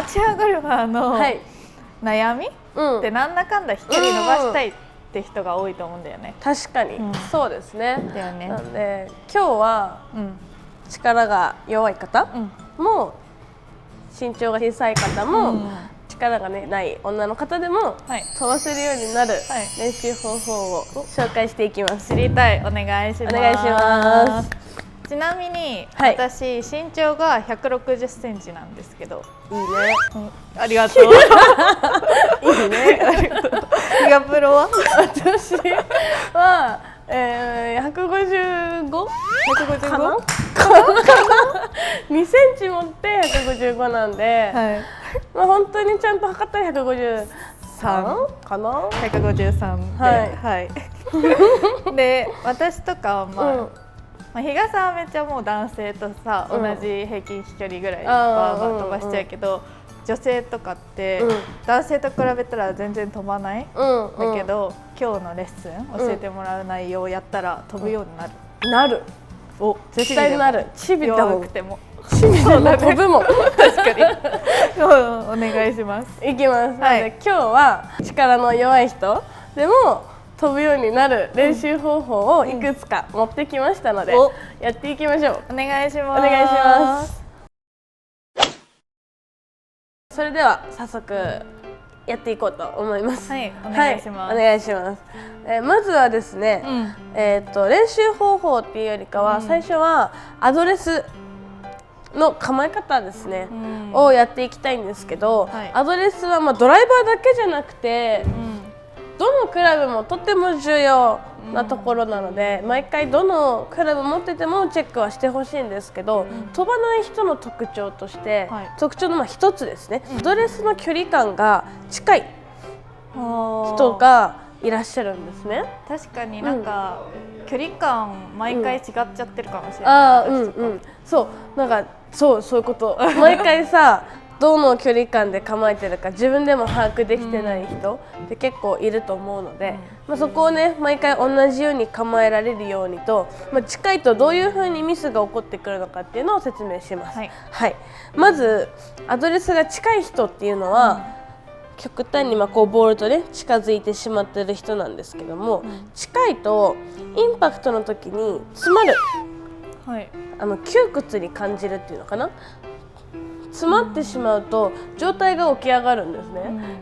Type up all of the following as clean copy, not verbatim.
アーチアゴルファーの悩み、ってなんだかんだ飛距離伸ばしたいって人が多いと思うんだよね。確かに、そうですね。だよね。なんで今日は、力が弱い方も、身長が小さい方も、力がない女の方でも、飛ばせるようになる練習方法を紹介していきます。知りたい。お願いします。お願いします。ちなみに、私身長が160センチなんですけど。いいね。ありがとう。いいね。ありがとう。ヒガプロは？私は155？ 155？2センチ持って155なんで、まあ本当にちゃんと測ったら153かな？153で、はい。で、私とかは比嘉さんはめっちゃもう男性とさ、同じ平均飛距離ぐらいバーバー飛ばしちゃうけど、女性とかって男性と比べたら全然飛ばない。だけど今日のレッスン教えてもらう内容をやったら飛ぶようになる。なる。お、絶対なる。チビだもん。弱くても。チビでも飛ぶもん。確かに。お願いします。いきます。なので今日は力の弱い人でも飛ぶようになる練習方法をいくつか持ってきましたので、やっていきましょう。お願いします。お願いします。それでは早速やっていこうと思います。はい、お願いします。お願いします。まずはですね、練習方法っていうよりかは、最初はアドレスの構え方ですね、をやっていきたいんですけど、アドレスはドライバーだけじゃなくて、どのクラブもとても重要なところなので、毎回どのクラブ持っててもチェックはしてほしいんですけど、飛ばない人の特徴として、特徴の一つですね、アドレスの距離感が近い人がいらっしゃるんですね。確かになんか、距離感毎回違っちゃってるかもしれない。そうなんかそういうこと毎回さどの距離感で構えてるか自分でも把握できてない人って結構いると思うので、そこをね毎回同じように構えられるようにと、近いとどういう風にミスが起こってくるのかっていうのを説明します。まずアドレスが近い人っていうのは、極端にこうボールとね近づいてしまってる人なんですけども、近いとインパクトの時に詰まる、窮屈に感じるっていうのかな。詰まってしまうと上体が起き上がるんですね。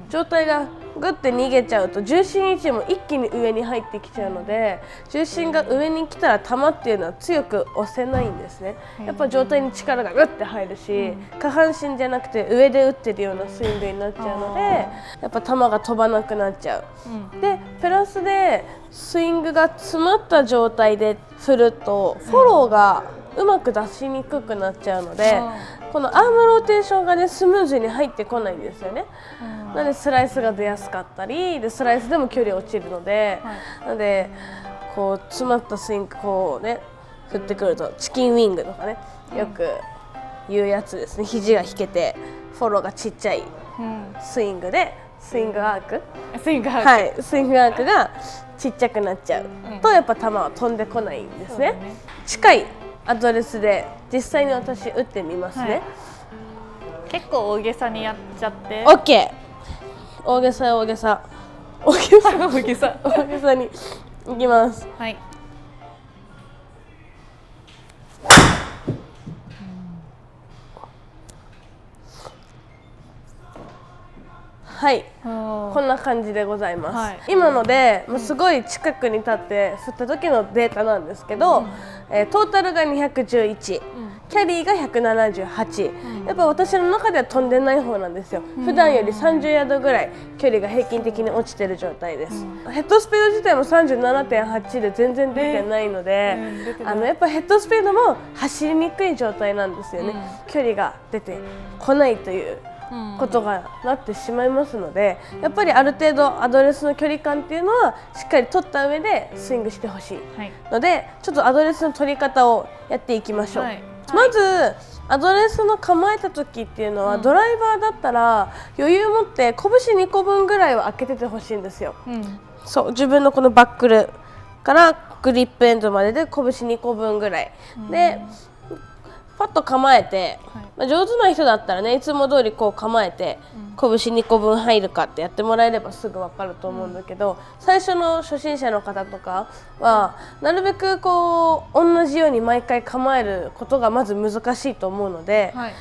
上体がグッて逃げちゃうと重心位置も一気に上に入ってきちゃうので、重心が上に来たら球っていうのは強く押せないんですね。やっぱ上体に力がグッて入るし、下半身じゃなくて上で打ってるようなスイングになっちゃうので、やっぱ球が飛ばなくなっちゃう。でプラスでスイングが詰まった状態で振るとフォローがうまく出しにくくなっちゃうので、このアームローテーションがねスムーズに入ってこないんですよね。なのでスライスが出やすかったりで、スライスでも距離落ちるので、なのでこう詰まったスイングこうね振ってくるとチキンウィングとかねよく言うやつですね。肘が引けてフォローがちっちゃいスイングで、スイングアークがちっちゃくなっちゃうと、やっぱ球は飛んでこないんですね。近いアドレスで実際に私打ってみますね。結構大げさにやっちゃって。オッケー。大げさにいきます。はい、こんな感じでございます。今のですごい近くに立って振った時のデータなんですけど、トータルが211、キャリーが178、やっぱ私の中では飛んでない方なんですよ。普段より30ヤードぐらい距離が平均的に落ちてる状態です。ヘッドスピード自体も 37.8 で全然出てないので、やっぱヘッドスピードも走りにくい状態なんですよね。距離が出てこないということがなってしまいますので、やっぱりある程度アドレスの距離感っていうのはしっかり取った上でスイングしてほしいので、ちょっとアドレスの取り方をやっていきましょう。まずアドレスの構えた時っていうのは、ドライバーだったら余裕持って拳2個分ぐらいは開けててほしいんですよ。そう、自分のこのバックルからグリップエンドまでで拳2個分ぐらいで、パッと構えて、はい、上手な人だったらねいつも通りこう構えて、拳2個分入るかってやってもらえればすぐ分かると思うんだけど、最初の初心者の方とかはなるべくこう同じように毎回構えることがまず難しいと思うので、はい、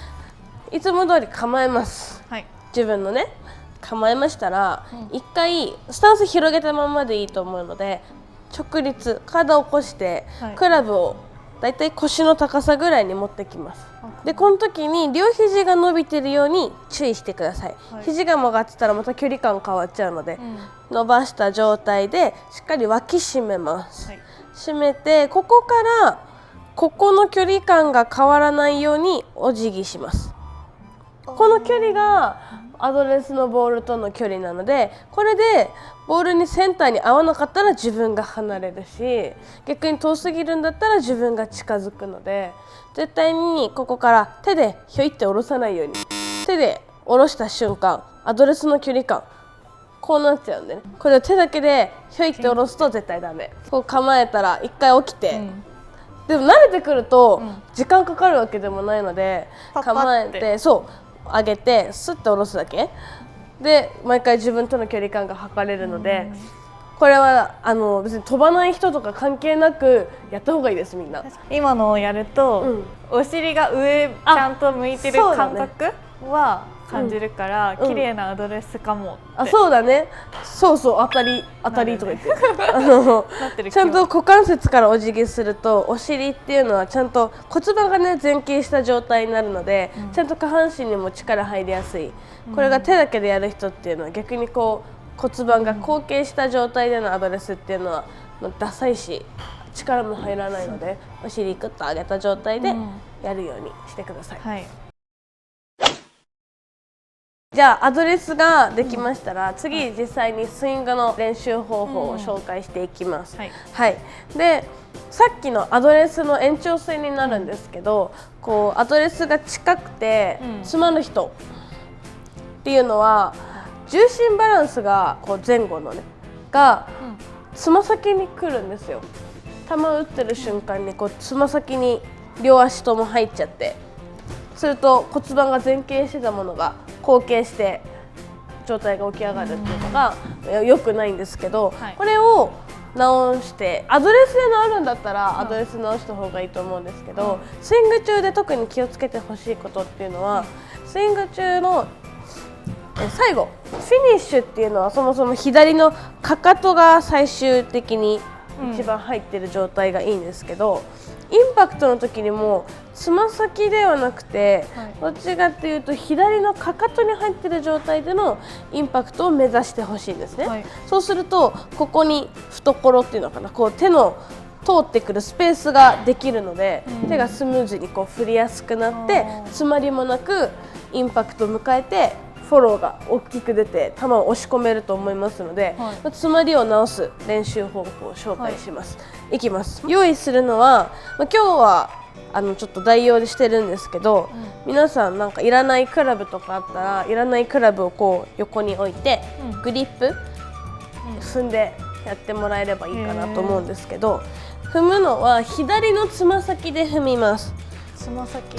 いつも通り構えます、はい、自分のね構えましたら、一回スタンス広げたままでいいと思うので直立体を起こして、はい、クラブをだいたい腰の高さぐらいに持ってきます。でこの時に両肘が伸びてるように注意してください、はい、肘が曲がってたらまた距離感変わっちゃうので、伸ばした状態でしっかり脇締めます、はい、締めてここからここの距離感が変わらないようにお辞儀します。この距離がアドレスのボールとの距離なので、これでボールにセンターに合わなかったら自分が離れるし、逆に遠すぎるんだったら自分が近づくので、絶対にここから手でひょいって下ろさないように、手で下ろした瞬間アドレスの距離感こうなっちゃうんでね、これを手だけでひょいって下ろすと絶対ダメ。こう構えたら一回起きて、でも慣れてくると時間かかるわけでもないので、構えてそう上げてスッと下ろすだけで毎回自分との距離感が測れるので、これは別に飛ばない人とか関係なくやった方がいいです。みんな今のをやると、お尻が上ちゃんと向いてる感覚は感じるから、綺麗なアドレスかもって。そうだね、そう当たりとか言ってちゃんと股関節からお辞儀するとお尻っていうのはちゃんと骨盤がね前傾した状態になるので、ちゃんと下半身にも力入りやすい。これが手だけでやる人っていうのは逆にこう骨盤が後傾した状態でのアドレスっていうのはダサいし力も入らないので、お尻クッと上げた状態でやるようにしてください、はい。じゃあアドレスができましたら、次実際にスイングの練習方法を紹介していきます、はい、でさっきのアドレスの延長線になるんですけど、こうアドレスが近くて詰まる人っていうのは重心バランスがこう前後のねがつま先に来るんですよ。球を打ってる瞬間にこうつま先に両足とも入っちゃって、すると骨盤が前傾してたものが後傾して状態が起き上がるっていうのが良くないんですけど、これを直してアドレスで直るんだったらアドレス直した方がいいと思うんですけど、スイング中で特に気をつけてほしいことっていうのは、スイング中の最後フィニッシュっていうのはそもそも左のかかとが最終的に一番入ってる状態がいいんですけど、インパクトの時にもつま先ではなくて、どっちかっていうと左のかかとに入ってる状態でのインパクトを目指してほしいんですね、そうするとここに懐っていうのかな、こう手の通ってくるスペースができるので、手がスムーズにこう振りやすくなって、詰まりもなくインパクトを迎えてフォローが大きく出て球を押し込めると思いますので、詰まりを直す練習方法を紹介します、いきます。用意するのは、今日はちょっと代用でしてるんですけど、皆さんなんかいらないクラブとかあったらいらないクラブをこう横に置いて、グリップ踏んでやってもらえればいいかなと思うんですけど、踏むのは左のつま先で踏みます。つ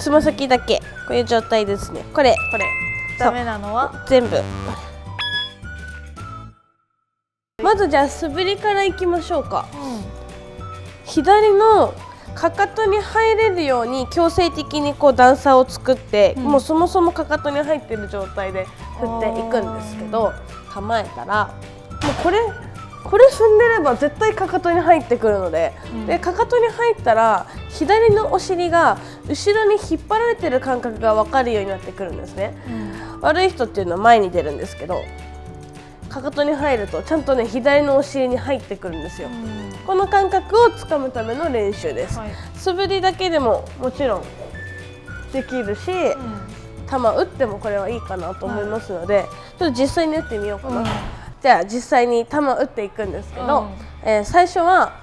ま先だけ、こういう状態ですね。これダメなのは全部。まずじゃあ素振りからいきましょうか、左のかかとに入れるように強制的にこう段差を作って、もうそもそもかかとに入っている状態で振っていくんですけど、構えたらもうこれ踏んでれば絶対かかとに入ってくるので、でかかとに入ったら左のお尻が後ろに引っ張られてる感覚が分かるようになってくるんですね、悪い人っていうのは前に出るんですけど、かかとに入るとちゃんとね左のお尻に入ってくるんですよ、この感覚をつかむための練習です、素振りだけでももちろんできるし、球打ってもこれはいいかなと思いますので、ちょっと実際に打ってみようかな、じゃあ実際に球打っていくんですけど、最初は、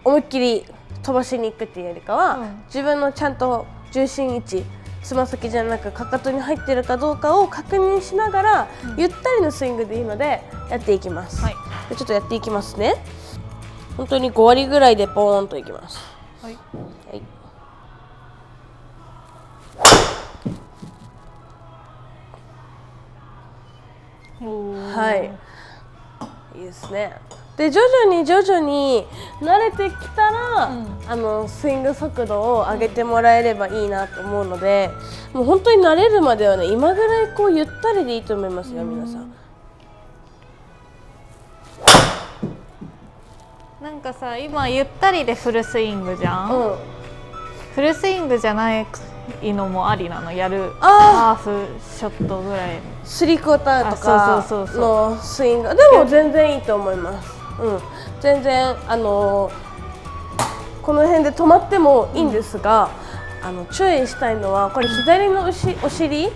思いっきり飛ばしに行くっていうよりかは、自分のちゃんと重心位置、つま先じゃなくかかとに入っているかどうかを確認しながら、ゆったりのスイングでいいのでやっていきます、でちょっとやっていきますね。本当に5割ぐらいでポーンといきます。はいいいですね。で徐々に慣れてきたら、スイング速度を上げてもらえればいいなと思うので、もう本当に慣れるまではね今ぐらいこうゆったりでいいと思いますよ、皆さん。なんかさ今ゆったりでフルスイングじゃん、フルスイングじゃないのもありなの、やるハーフショットぐらい3クォーターとかのスイングでも全然いいと思います。全然この辺で止まってもいいんですが、注意したいのはこれ左のお尻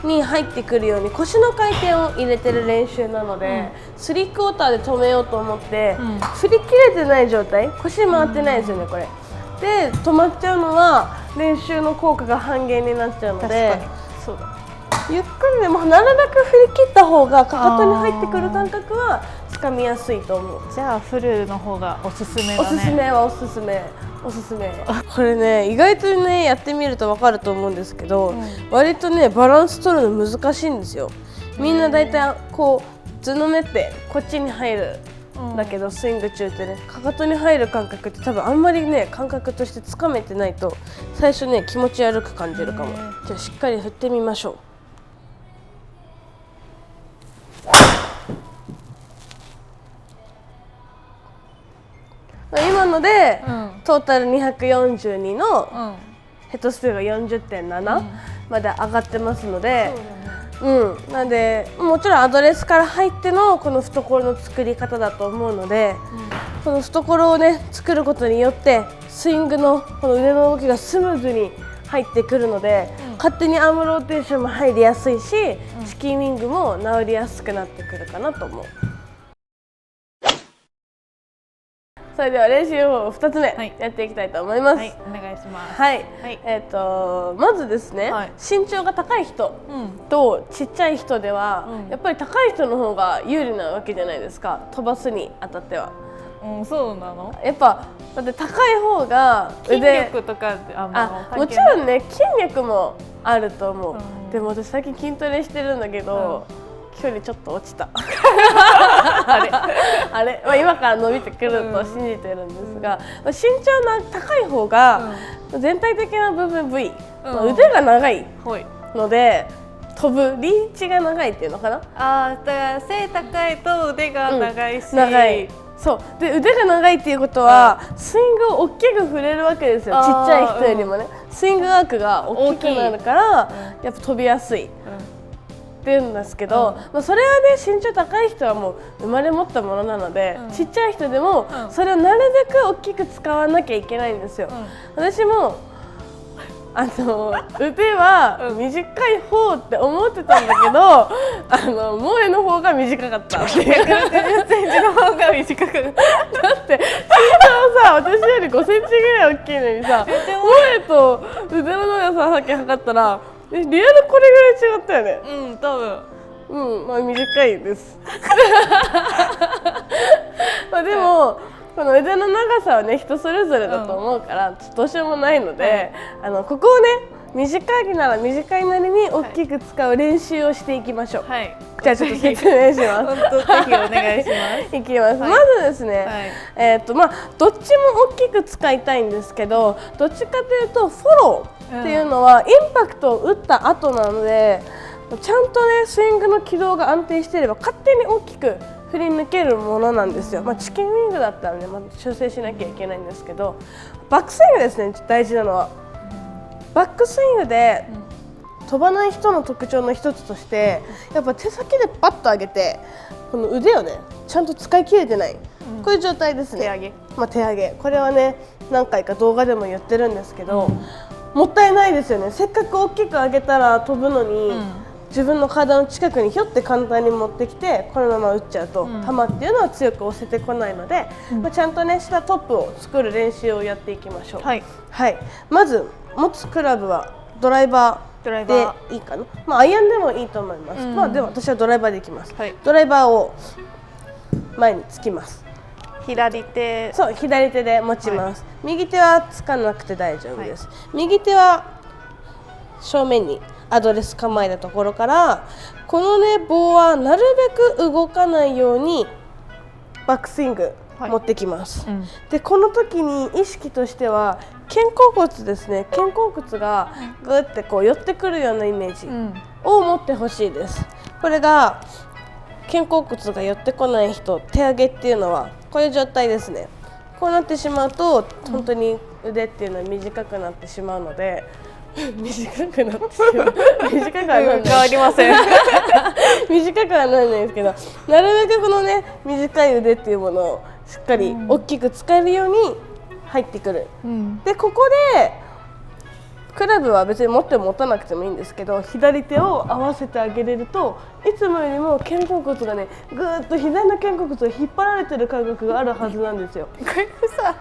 に入ってくるように腰の回転を入れてる練習なので、3クォーターで止めようと思って、振り切れてない状態、腰回ってないですよねこれで止まっちゃうのは練習の効果が半減になっちゃうので、そうだ、ゆっくりでもなるべく振り切った方がかかとに入ってくる感覚はつかみやすいと思う。じゃあフルの方がおすすめだね。おすすめはおすすめこれね意外とねやってみると分かると思うんですけど、割とねバランス取るの難しいんですよ。みんなだいたいこう図の目ってこっちに入るだけど、スイング中ってねかかとに入る感覚って多分あんまりね感覚としてつかめてないと最初ね気持ち悪く感じるかも。じゃあしっかり振ってみましょう。今ので、トータル242のヘッドスピードが 40.7 まで上がってますので、なんでもちろんアドレスから入ってのこの懐の作り方だと思うので、この懐をね作ることによってスイングのこの腕の動きがスムーズに入ってくるので、勝手にアームローテーションも入りやすいし、チキンウィングも治りやすくなってくるかなと思う。それでは練習方法2つ目やっていきたいと思います。はい、お願いします。はい、まずですね、身長が高い人とちっちゃい人では、やっぱり高い人の方が有利なわけじゃないですか、飛ばすにあたっては。そうなの？やっぱだって高い方が筋力とかもちろんね筋力もあると思う。でも私最近筋トレしてるんだけど、距離ちょっと落ちたあれ、今から伸びてくると信じてるんですが、身長の高い方が全体的な部分部位、腕が長いので飛ぶリーチが長いっていうのかな。だから背高いと腕が長いし、そうで腕が長いっていうことは、スイングを大きく振れるわけですよ。ちっちゃい人よりもね、スイングアークが大きくなるから、やっぱ飛びやすいっていうんですけど、それはね身長高い人はもう生まれ持ったものなので、ちっちゃい人でもそれをなるべく大きく使わなきゃいけないんですよ。私も腕は短い方って思ってたんだけど、萌えの方が短かった。160センチの方が短くだって身長さ私より5センチぐらい大きいのにさ、萌えと腕の長ささっき測ったらリアルこれぐらい違ったよね。多分短いですでもこの腕の長さはね人それぞれだと思うから、どうしようもないので、ここをね短いなら短いなりに大きく使う練習をしていきましょう。じゃあちょっと説明します。ぜひお願いします。いきます。まずですね、どっちも大きく使いたいんですけど、どっちかというとフォローっていうのはインパクトを打った後なので、ちゃんとねスイングの軌道が安定していれば勝手に大きく振り抜けるものなんですよ。チキンウィングだったらね、修正しなきゃいけないんですけど、バックスイングですね、大事なのは。バックスイングで飛ばない人の特徴の一つとして、やっぱ手先でパッと上げてこの腕をねちゃんと使い切れてない、こういう状態ですね。手上げ、これはね何回か動画でも言ってるんですけど、もったいないですよね。せっかく大きく上げたら飛ぶのに、自分の体の近くにひょって簡単に持ってきてこのまま打っちゃうと、球っていうのは強く押せてこないので、ちゃんとねしたトップを作る練習をやっていきましょう。まず持つクラブはドライバーでいいかな。アイアンでもいいと思います。でも私はドライバーでいきます。ドライバーを前につきます。左手で持ちます。右手はつかなくて大丈夫です。右手は正面にアドレス構えたところから、このね棒はなるべく動かないようにバックスイング持ってきます、でこの時に意識としては肩甲骨ですね、肩甲骨がグーってこう寄ってくるようなイメージを持ってほしいです。これが肩甲骨が寄ってこない人、手上げっていうのはこういう状態ですね。こうなってしまうと本当に腕っていうのは短くなってしまうので短くなってしまう短くはならない変わりません短くはならないんですけど、なるべくこのね短い腕っていうものをしっかり大きく使えるように入ってくる、でここでクラブは別に持っても持たなくてもいいんですけど、左手を合わせてあげれるといつもよりも肩甲骨がねぐーっと左の肩甲骨が引っ張られてる感覚があるはずなんですよ。これさ、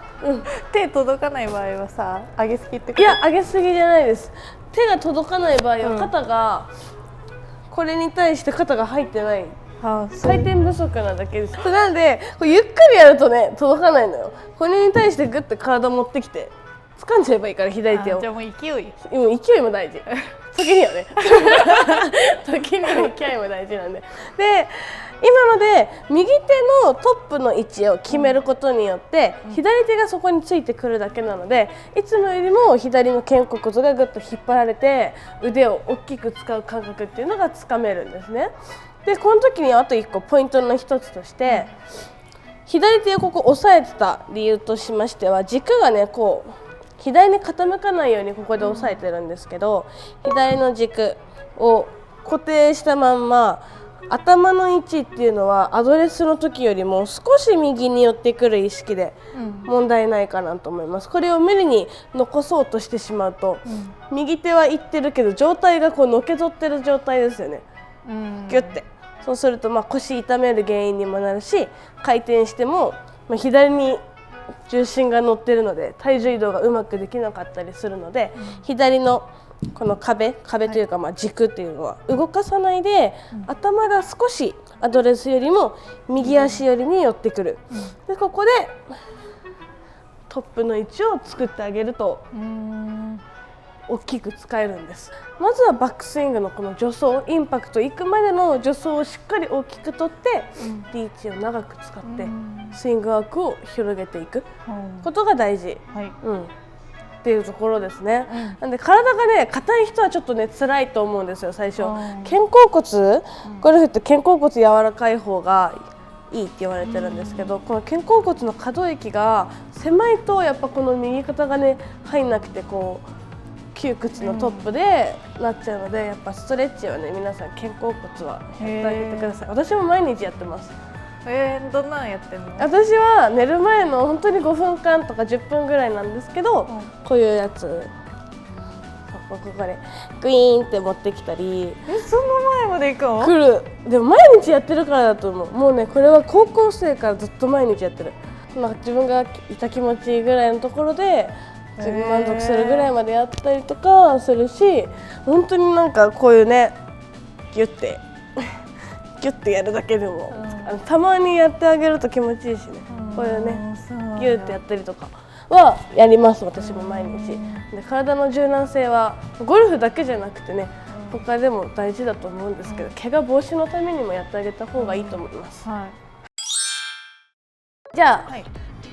手届かない場合はさ上げすぎってこと？いや上げすぎじゃないです。手が届かない場合は肩が、これに対して肩が入ってない、回転不足なだけです。なのでこれゆっくりやるとね届かないのよ。これに対してグッと体持ってきて掴んじゃえばいいから、左手を。じゃあもう勢い勢いも大事時にはね時には勢いも大事なんで、今ので右手のトップの位置を決めることによって、左手がそこについてくるだけなので、いつもよりも左の肩甲骨がぐっと引っ張られて腕を大きく使う感覚っていうのがつかめるんですね。でこの時にあと1個ポイントの一つとして、左手をここ押さえてた理由としましては、軸がねこう左に傾かないようにここで押さえてるんですけど、左の軸を固定したまんま頭の位置っていうのはアドレスの時よりも少し右に寄ってくる意識で問題ないかなと思います。これを無理に残そうとしてしまうと、右手は行ってるけど上体がこうのけぞってる状態ですよね、ギュッて。そうすると腰痛める原因にもなるし、回転しても左に重心が乗ってるので体重移動がうまくできなかったりするので、左のこの壁というか軸っていうのは動かさないで、頭が少しアドレスよりも右足寄りに寄ってくる、でここでトップの位置を作ってあげると大きく使えるんです。まずはバックスイングのこの助走、インパクトいくまでの助走をしっかり大きくとって、リーチを長く使ってスイングワークを広げていくことが大事、っていうところですね。なんで体がね硬い人はちょっとね辛いと思うんですよ最初。肩甲骨、ゴルフって肩甲骨柔らかい方がいいって言われてるんですけど、この肩甲骨の可動域が狭いとやっぱこの右肩がね入んなくてこう窮屈のトップでなっちゃうので、やっぱストレッチはね皆さん肩甲骨はやってあげてください。私も毎日やってます。どんなんやってんの？私は寝る前の本当に5分間とか10分ぐらいなんですけど、こういうやつここでグイーンって持ってきたり。そんな前まで行くの？来る。でも毎日やってるからだと思う。もうねこれは高校生からずっと毎日やってる。自分が痛気持ちいいぐらいのところで自分満足するぐらいまでやったりとかするし、本当になんかこういうねギュッてギュッてやるだけでも、たまにやってあげると気持ちいいしね、こういうねギュッてやったりとかはやります私も毎日。で体の柔軟性はゴルフだけじゃなくてね他でも大事だと思うんですけど、怪我防止のためにもやってあげた方がいいと思います。じゃあ、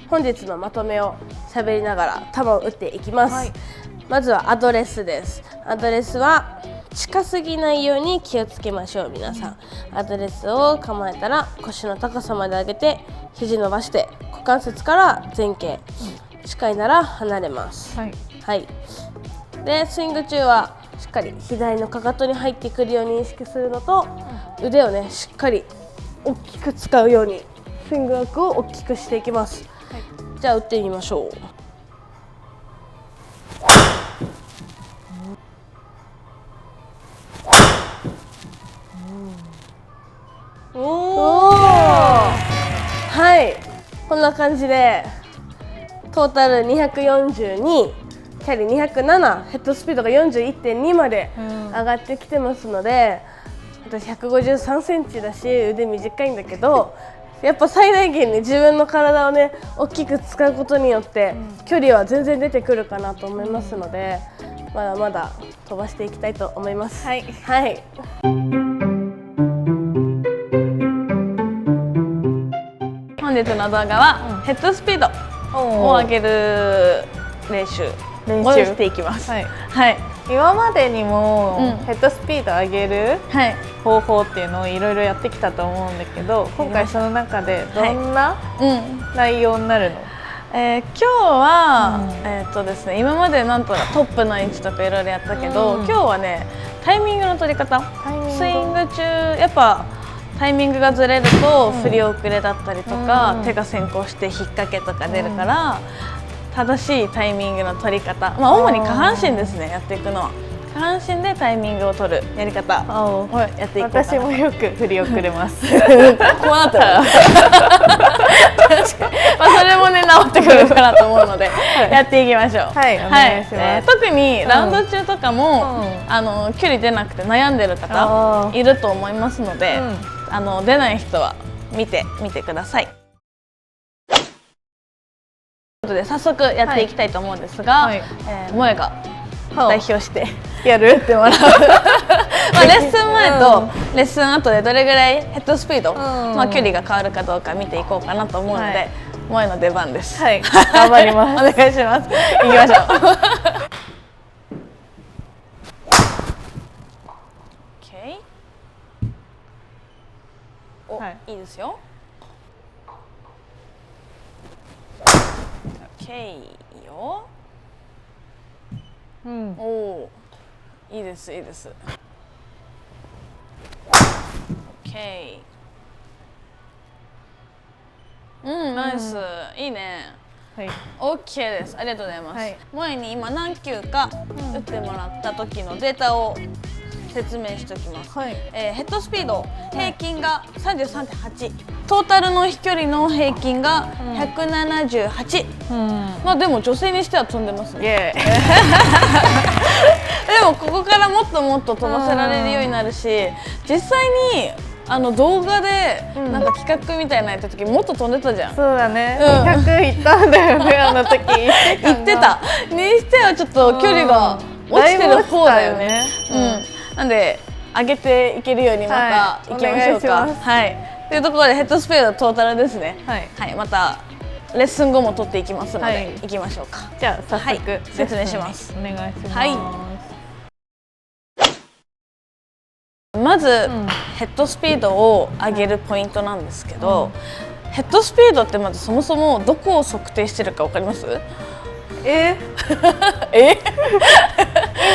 本日のまとめを喋りながら球を打っていきます。まずはアドレスです。アドレスは近すぎないように気をつけましょう皆さん。アドレスを構えたら腰の高さまで上げて肘伸ばして股関節から前傾、近いなら離れます。でスイング中はしっかり左のかかとに入ってくるように意識するのと、腕をねしっかり大きく使うようにスイングワークを大きくしていきます。じゃあ打ってみましょう。はい、こんな感じでトータル242、キャリー207、ヘッドスピードが 41.2 まで上がってきてますので、私153センチだし腕短いんだけど、やっぱ最大限に自分の体をね大きく使うことによって距離は全然出てくるかなと思いますので、まだまだ飛ばしていきたいと思います。はい、はい。本日の動画はヘッドスピードを上げる練習をしていきます。はい。今までにもヘッドスピード上げる方法っていうのをいろいろやってきたと思うんだけど、今回その中でどんな内容になるの？今日は、ですね、今までなんとかトップの位置とかいろいろやったけど、今日はねタイミングの取り方、スイング中やっぱタイミングがずれると振り遅れだったりとか、手が先行して引っ掛けとか出るから、正しいタイミングの取り方、まあ主に下半身ですね、やっていくのは下半身でタイミングを取るやり方をやっていこうかな。私もよく振り遅れますこうなったらまあそれもね治ってくるかなと思うのでやっていきましょう。はい、お願いします。特にラウンド中とかも距離出なくて悩んでる方いると思いますので、出ない人は見てみてください。ということで早速やっていきたいと思うんですが、萌が代表してやってもらうまあレッスン前とレッスン後でどれぐらいヘッドスピード、まあ距離が変わるかどうか見ていこうかなと思うので、萌の出番です。はい、頑張ります。お願いします。行きましょう。お、いいですよ。OK よ。おお、いいですいいです。OK。ナイス、いいね。はい。OK です。ありがとうございます。萌に今何球か打ってもらった時のデータを説明しておきます。ヘッドスピード平均が 33.8、トータルの飛距離の平均が178。まあでも女性にしては飛んでますね。でもここからもっともっと飛ばせられるようになるし、実際に動画でなんか企画みたいなやった時もっと飛んでたじゃん。そうだね。100いったんだよね、あの時。言ってた。にしてはちょっと距離が落ちてる方だよね。なんで上げていけるようにまたいきましょうか。はい。というところでヘッドスピードトータルですね。はい。またレッスン後も取っていきますのでいきましょうか。じゃあ早速説明します。お願いします。まずヘッドスピードを上げるポイントなんですけど、ヘッドスピードってまずそもそもどこを測定してるかわかります？イン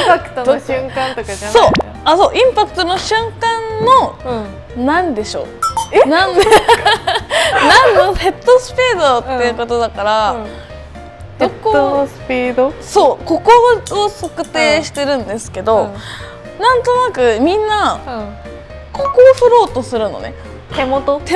パクトの瞬間とかじゃない？そう、インパクトの瞬間の何でしょう？何のヘッドスピードっていうことだから、ヘッドスピード？そう、ここを測定してるんですけど、なんとなくみんなここを振ろうとするのね。手元、ヘ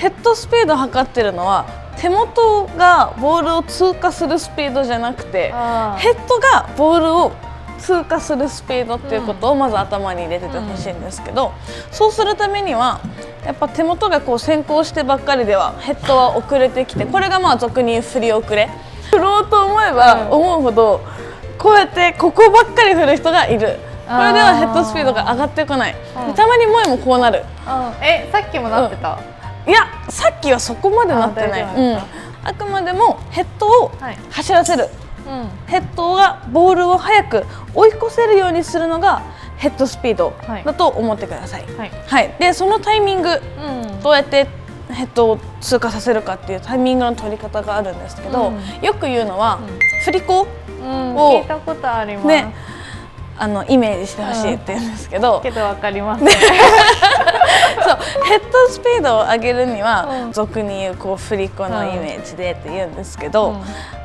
ッドスピード測ってるのは手元がボールを通過するスピードじゃなくて、ヘッドがボールを通過するスピードっていうことをまず頭に入れててほしいんですけど、そうするためにはやっぱ手元がこう先行してばっかりではヘッドは遅れてきて、これがまあ俗に言う振り遅れ。振ろうと思えば思うほどこうやってここばっかり振る人がいる。これではヘッドスピードが上がってこない。たまに萌もこうなる。さっきもなってた？いや、さっきはそこまでなってない。あくまでもヘッドを走らせる、ヘッドがボールを速く追い越せるようにするのがヘッドスピードだと思ってください。でそのタイミング、どうやってヘッドを通過させるかっていうタイミングの取り方があるんですけど、よく言うのは振り子を聞いたことあります。イメージしてほしいって言うんですけど、けどわかりますね。そう、ヘッドスピードを上げるには俗に言うこう振り子のイメージでって言うんですけど、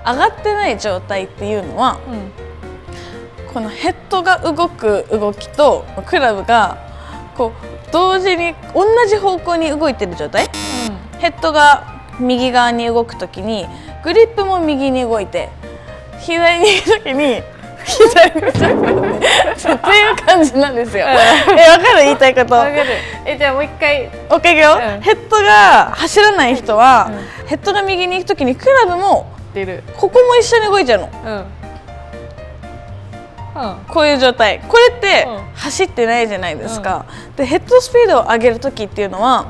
上がってない状態っていうのは、このヘッドが動く動きとクラブがこう同時に同じ方向に動いてる状態、ヘッドが右側に動くときにグリップも右に動いて、左に行くときに左にっていう感じなんですよ。わかる？言いたいこと。わかる。じゃあもう一回。オッケーいくよ。ヘッドが走らない人は、ヘッドが右に行くときにクラブもここも一緒に動いちゃうの。こういう状態。これって走ってないじゃないですか。でヘッドスピードを上げる時っていうのは、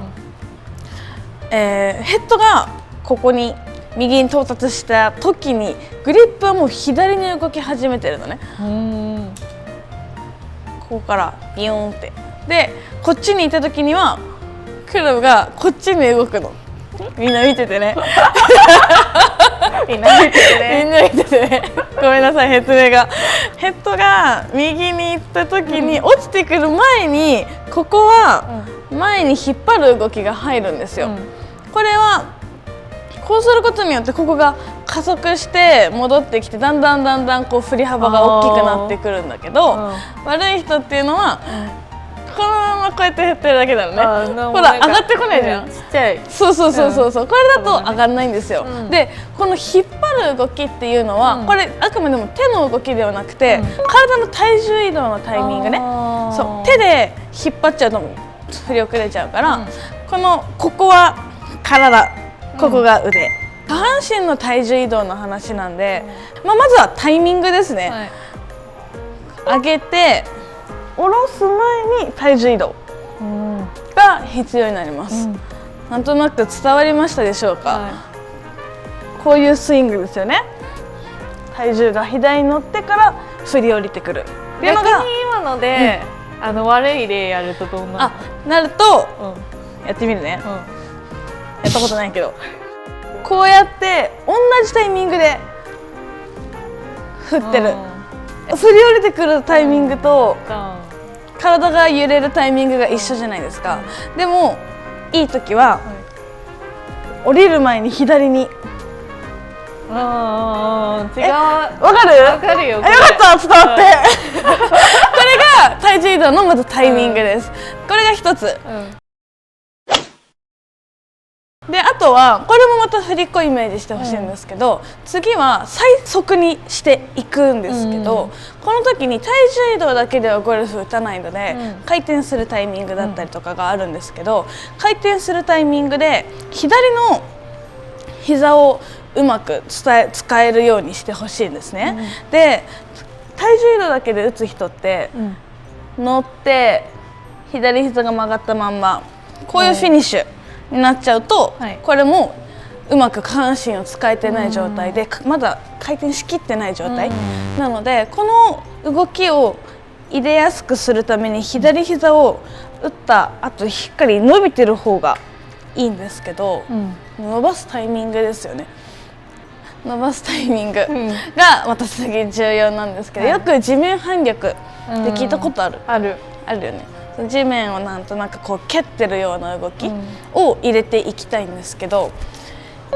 ヘッドがここに右に到達した時にグリップはもう左に動き始めてるのね。ここからビヨーンって。でこっちにいた時にはクラブがこっちに動くの。みんな見ててね。みんな見ててね。みんな見ててね。ごめんなさい、説明が。ヘッドが右に行った時に落ちてくる前に、ここは前に引っ張る動きが入るんですよ。これはこうすることによってここが加速して戻ってきて、だんだんこう振り幅が大きくなってくるんだけど、悪い人っていうのは、このままこうやって振ってるだけだよね。ほら上がってこないじゃん。ちっちゃい。そう。これだと上がんないんですよ。でこの引っ張る動きっていうのは、これあくまでも手の動きではなくて、体の体重移動のタイミングね。そう、手で引っ張っちゃうと振り遅れちゃうから、ここは体、ここが腕。下半身の体重移動の話なんで、まずはタイミングですね。上げて下ろす前に体重移動が必要になります。なんとなく伝わりましたでしょうか。こういうスイングですよね。体重が左に乗ってから振り降りてくるっていうのが。逆に今ので、悪い例やるとどうなる？なると、やってみるね。やったことないけど、こうやって同じタイミングで振ってる。振り降りてくるタイミングと体が揺れるタイミングが一緒じゃないですか。でもいい時は降りる前に左に。違う。わかる？わかるよ。よかった、伝わって。これが体重移動のまずタイミングです。これが一つ。であとはこれもまた振り子イメージしてほしいんですけど、次は最速にしていくんですけど、この時に体重移動だけではゴルフ打たないので、回転するタイミングだったりとかがあるんですけど、回転するタイミングで左の膝をうまく使えるようにしてほしいんですね。で体重移動だけで打つ人って、乗って左膝が曲がったまんまこういうフィニッシュになっちゃうと、これもうまく下半身を使えてない状態で、まだ回転しきってない状態なので、この動きを入れやすくするために左膝を打った後しっかり伸びてる方がいいんですけど、伸ばすタイミングですよね。伸ばすタイミングがまた次重要なんですけど、よく地面反力って聞いたことある？あるよね。地面をなんとなくこう蹴ってるような動きを入れていきたいんですけど、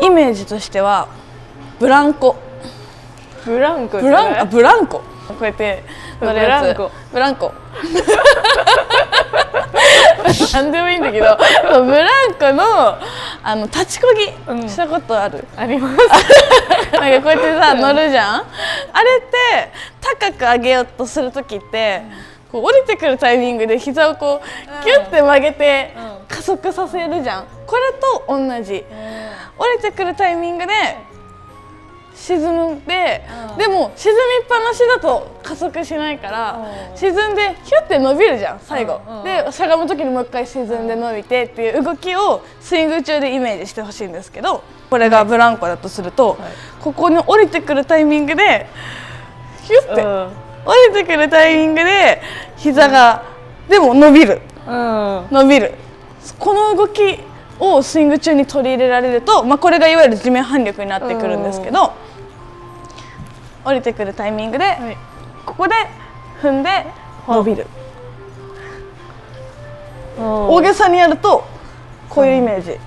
イメージとしてはブランコこうやって乗るやつ、ブランコなんでもいいんだけど、ブランコの立ちこぎしたことある？あります。なんかこうやってさ乗るじゃん。あれって高く上げようとする時って、こう降りてくるタイミングで膝をこうキュッて曲げて加速させるじゃん。これと同じ。降りてくるタイミングで沈んで、でも沈みっぱなしだと加速しないから、沈んでヒュッて伸びるじゃん最後。でしゃがむ時にもう一回沈んで伸びてっていう動きをスイング中でイメージしてほしいんですけど、これがブランコだとすると、ここに降りてくるタイミングでヒュッて降りてくるタイミングで膝がでも伸びる、伸びる。この動きをスイング中に取り入れられると、これがいわゆる地面反力になってくるんですけど、降りてくるタイミングで、ここで踏んで伸びる。大げさにやるとこういうイメージ。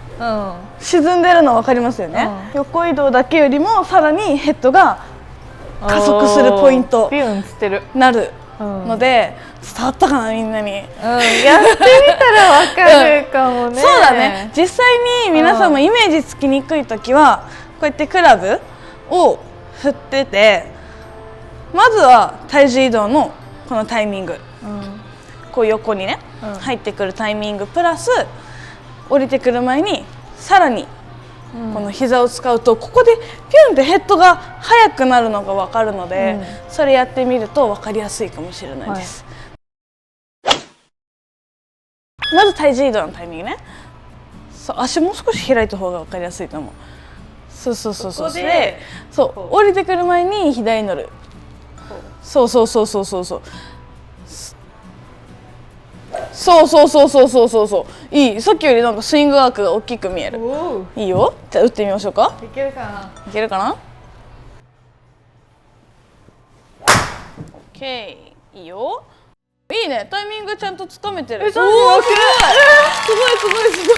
沈んでるの分かりますよね。横移動だけよりもさらにヘッドが加速するポイントになるので、伝わったかなみんなに。やってみたら分かるかもね。そうだね。実際に皆さんもイメージつきにくい時はこうやってクラブを振ってて、まずは体重移動のこのタイミング、こう横にね、入ってくるタイミングプラス降りてくる前にさらにこの膝を使うとここでピュンってヘッドが速くなるのが分かるので、それやってみると分かりやすいかもしれないです。まず体重移動のタイミングね。そう足もう少し開いた方が分かりやすいと思う。そうそうそうそう。で、そう降りてくる前に左に乗る。そうそうそうそうそうそう。そうそうそうそうそうそうそう。いい。さっきよりなんかスイングワークが大きく見える。いいよ。じゃあ打ってみましょうか。いけるかな。いけるかな。オッケー。いいよ。いいね。タイミングちゃんとつかめてる。おお、すごい。すごいすごいすごい。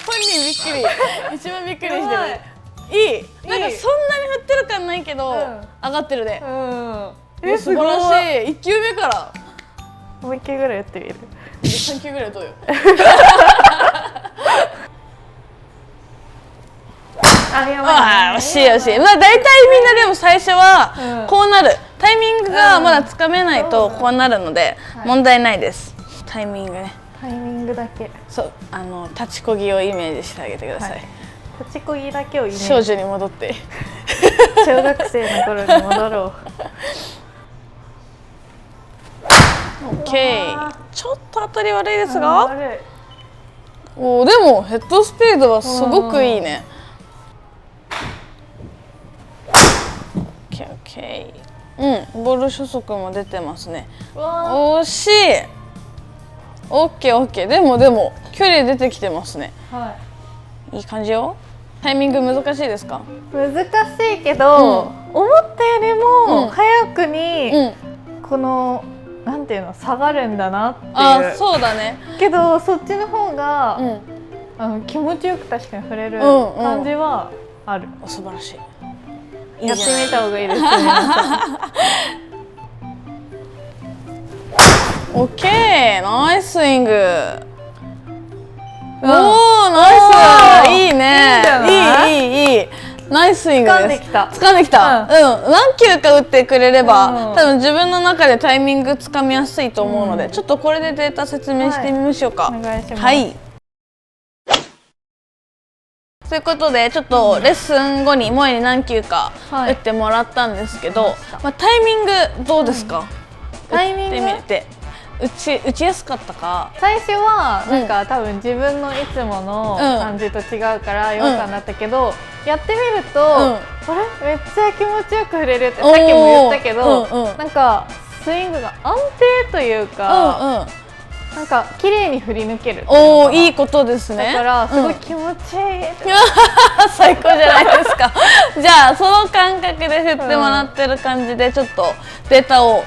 本人びっくり。一番びっくりしてる。いい。なんかそんなに振ってる感ないけど、上がってるね。素晴らしい。1球目から。もう1球ぐらいやってみる。3球ぐらいどうよ。ああ、惜しい惜しい。まあ大体みんなでも最初はこうなる。タイミングがまだつかめないとこうなるので問題ないです。タイミングね。タイミングだけ。そう、立ちこぎをイメージしてあげてください。立ちこぎだけをイメージ。少女に戻って。小学生の頃に戻ろう。オッケー。ちょっと当たり悪いですが。おお、でもヘッドスピードはすごくいいね。オッケーオッケー。ボール初速も出てますね。惜しい。オッケーオッケー。でも距離出てきてますね。いい感じよ。タイミング難しいですか？難しいけど、思ったよりも早くにこのなんていうの下がるんだなっていう。あ、そうだね。けどそっちの方が気持ちよく確かに触れる感じはある。素晴らしい。やってみた方がいいですね。オッケー、ナイススイング。おお、ナイス。いいね。いい。ナイススイングです。掴んできた。掴んできた。何球か打ってくれれば、多分自分の中でタイミングつかみやすいと思うので、ちょっとこれでデータ説明してみましょうか。お願いします。はい。ということでちょっとレッスン後に萌えに何球か打ってもらったんですけど、タイミングどうですか？タイミング打ってみて打ちやすかったか？最初はなんか多分自分のいつもの感じと違うから違和感だったけど、やってみるとあれめっちゃ気持ちよく振れるってさっきも言ったけど、なんかスイングが安定というか。なんか綺麗に振り抜ける。おお、いいことですね。だからすごい気持ちいい。最高じゃないですか。じゃあその感覚で振ってもらってる感じでちょっとデータを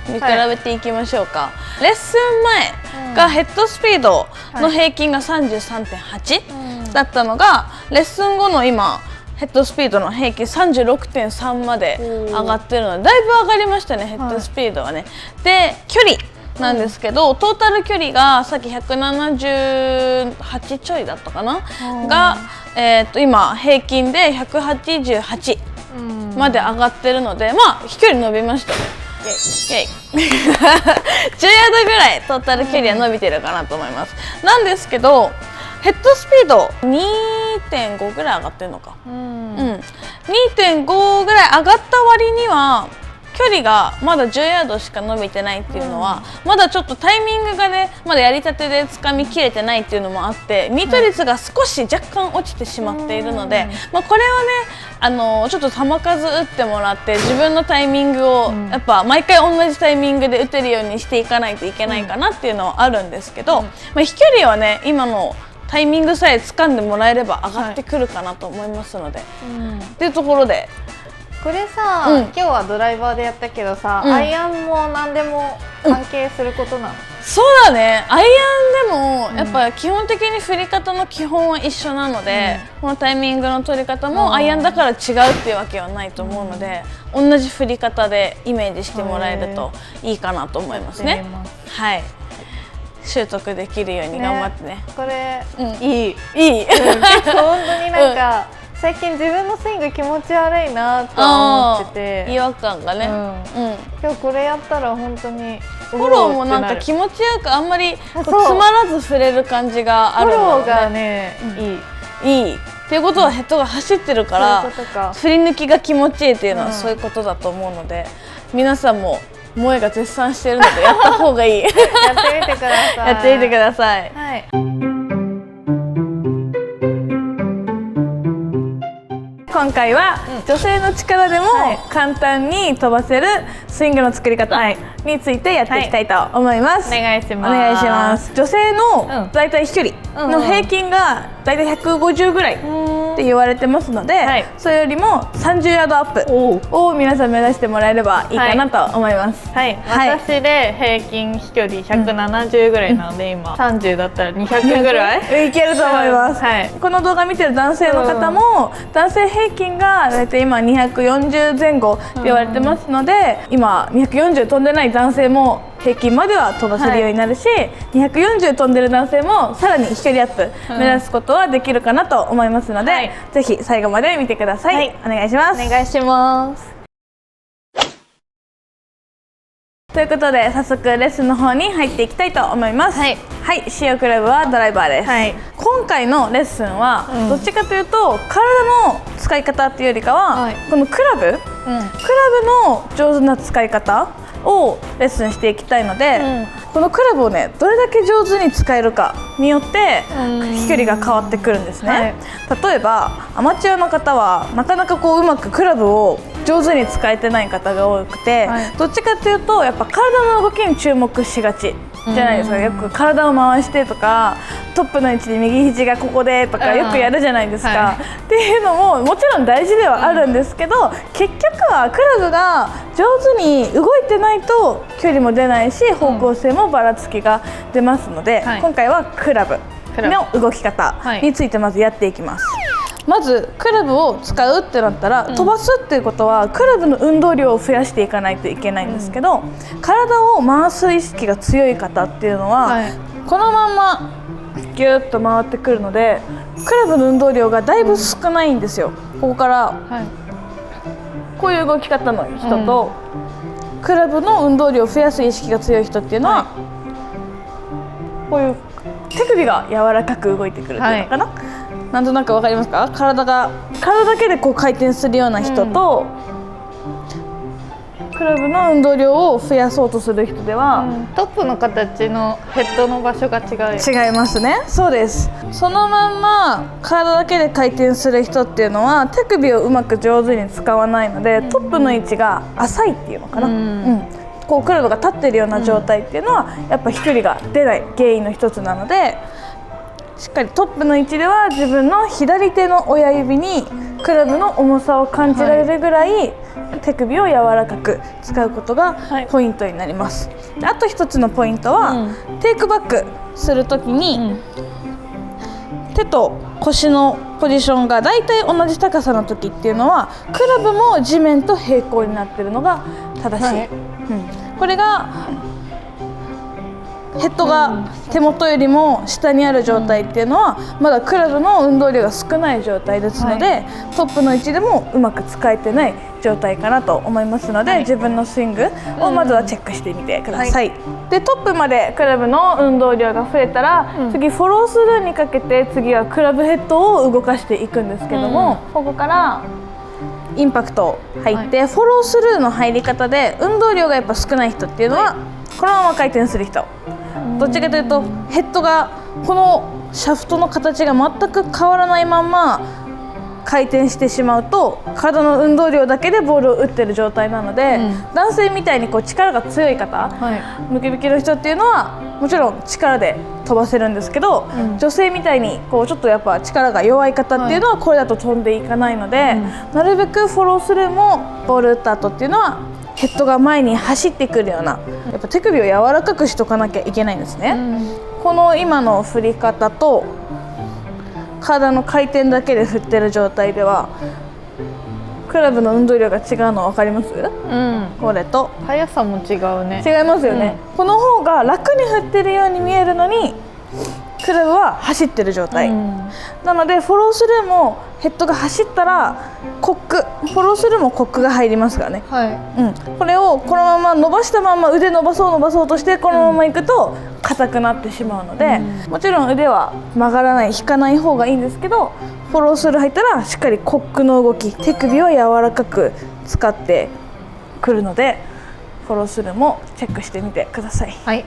見比べていきましょうか。レッスン前がヘッドスピードの平均が 33.8 だったのが、レッスン後の今ヘッドスピードの平均 36.3 まで上がってるので、だいぶ上がりましたね、ヘッドスピードはね。で距離なんですけど、トータル距離がさっき178ちょいだったかなが、今平均で188まで上がってるので、まあ飛距離伸びましたね。10ヤードぐらいトータル距離は伸びてるかなと思います。なんですけどヘッドスピード 2.5 ぐらい上がってるのか、2.5 ぐらい上がった割には距離がまだ10ヤードしか伸びてないっていうのは、まだちょっとタイミングがねまだやりたてで掴みきれてないっていうのもあって、ミート率が少し若干落ちてしまっているので、これはねちょっと球数打ってもらって自分のタイミングをやっぱ毎回同じタイミングで打てるようにしていかないといけないかなっていうのはあるんですけど、飛距離はね今のタイミングさえ掴んでもらえれば上がってくるかなと思いますので、っていうところで。これさ、今日はドライバーでやったけどさ、アイアンも何でも関係することなの？そうだね、アイアンでもやっぱ基本的に振り方の基本は一緒なので、このタイミングの取り方もアイアンだから違うっていうわけはないと思うので、同じ振り方でイメージしてもらえるといいかなと思いますね。はい、習得できるように頑張ってね。これいい。結構本当になんか最近自分のスイング気持ち悪いなと思ってて、違和感がね、今日これやったら本当にフォローもなんか気持ちよくあんまり詰まらず振れる感じがあるので、フォローがねいい。でっていうことはヘッドが走ってるからそういうことか。振り抜きが気持ちいいっていうのはうんそういうことだと思うので、皆さんも萌えが絶賛してるのでやった方がいいやってみてください。やってみてください。はい。今回は女性の力でもはい簡単に飛ばせるスイングの作り方についてやっていきたいと思います。お願いします。お願いします。女性のだいたい飛距離の平均がだいたい150ぐらいって言われてますので、はいそれよりも30ヤードアップを皆さん目指してもらえればいいかなと思います。はい、はい私で平均飛距離170ぐらいなので、今30だったら200ぐらいいけると思います、はいこの動画見てる男性の方も、男性平均がだいたい今240前後って言われてますので、今240飛んでない男性も平均までは飛ばせるようになるし、240飛んでる男性もさらに飛距離アップ目指すことはできるかなと思いますので、はいぜひ最後まで見てください、はいお願いします。お願いします。ということで早速レッスンの方に入っていきたいと思います。はい、はい、使用クラブはドライバーです。はい今回のレッスンは、どっちかというと体の使い方っていうよりかは、はいこのクラブの上手な使い方をレッスンしていきたいので、このクラブをねどれだけ上手に使えるかによって飛距離が変わってくるんですね、例えばアマチュアの方はなかなかこううまくクラブを上手に使えてない方が多くて、どっちかというとやっぱ体の動きに注目しがちじゃないですか。よく体を回してとかトップの位置で右肘がここでとかよくやるじゃないですか、っていうのももちろん大事ではあるんですけど、結局はクラブが上手に動いてないと距離も出ないし方向性もばらつきが出ますので、今回はクラブの動き方についてまずやっていきます。まずクラブを使うってなったら、飛ばすっていうことはクラブの運動量を増やしていかないといけないんですけど、体を回す意識が強い方っていうのは、このまんまギュッと回ってくるのでクラブの運動量がだいぶ少ないんですよ。ここからこういう動き方の人と、クラブの運動量を増やす意識が強い人っていうのは、こういう手首が柔らかく動いてくるっていうのかな、なんとなくわかりますか？体だけでこう回転するような人と、クラブの運動量を増やそうとする人では、トップの形のヘッドの場所が違いますね。そうです。そのまんま体だけで回転する人っていうのは手首をうまく上手に使わないので、トップの位置が浅いっていうのかな、こうクラブが立ってるような状態っていうのは、やっぱ飛距離が出ない原因の一つなので、しっかりトップの位置では自分の左手の親指にクラブの重さを感じられるぐらい、手首を柔らかく使うことがポイントになります。であと一つのポイントは、テイクバックするときに、手と腰のポジションがだいたい同じ高さの時っていうのはクラブも地面と平行になっているのが正しい、これがヘッドが手元よりも下にある状態っていうのはまだクラブの運動量が少ない状態ですので、トップの位置でもうまく使えてない状態かなと思いますので、自分のスイングをまずはチェックしてみてください。でトップまでクラブの運動量が増えたら、次フォロースルーにかけて次はクラブヘッドを動かしていくんですけども、ここからインパクト入って、フォロースルーの入り方で運動量がやっぱ少ない人っていうのは、このまま回転する人、どっちかというとヘッドがこのシャフトの形が全く変わらないまま回転してしまうと体の運動量だけでボールを打ってる状態なので、男性みたいにこう力が強い方、ムキムキの人っていうのはもちろん力で飛ばせるんですけど、女性みたいにこうちょっとやっぱ力が弱い方っていうのはこれだと飛んでいかないので、なるべくフォロースルーもボール打った後っていうのはヘッドが前に走ってくるような、やっぱ手首を柔らかくしとかなきゃいけないんですね、この今の振り方と体の回転だけで振ってる状態ではクラブの運動量が違うの分かります？これと速さも違うね。違いますよね、この方が楽に振ってるように見えるのにクラブは走ってる状態、なのでフォロースルーもヘッドが走ったらコック、フォロースルーもコックが入りますからね、これをこのまま伸ばしたまま腕伸ばそうとしてこのままいくと硬くなってしまうので、もちろん腕は曲がらない引かない方がいいんですけど、フォロースルー入ったらしっかりコックの動き、手首を柔らかく使ってくるので、フォロースルーもチェックしてみてください。はい。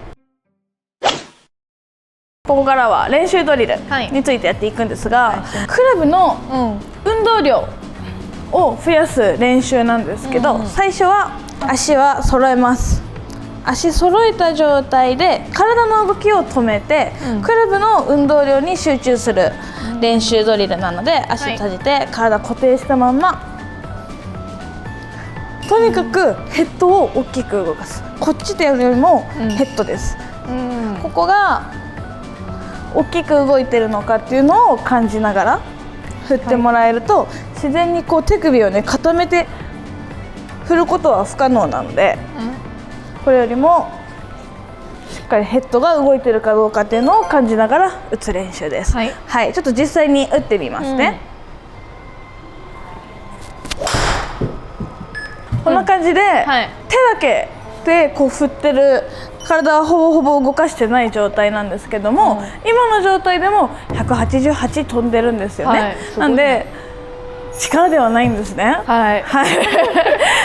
ここからは練習ドリルについてやっていくんですが、クラブの運動量を増やす練習なんですけど、最初は足は揃えます。足揃えた状態で体の動きを止めて、クラブの運動量に集中する練習ドリルなので、足閉じて体固定したまんま、とにかくヘッドを大きく動かす。こっちでよりもヘッドです。ここが大きく動いてるのかっていうのを感じながら振ってもらえると、自然にこう手首をね固めて振ることは不可能なので、これよりもしっかりヘッドが動いてるかどうかっていうのを感じながら打つ練習です。はい、ちょっと実際に打ってみますね。こんな感じで、手だけでこう振ってる、体はほぼほぼ動かしてない状態なんですけども、今の状態でも188飛んでるんですよね。なんで力ではないんですね。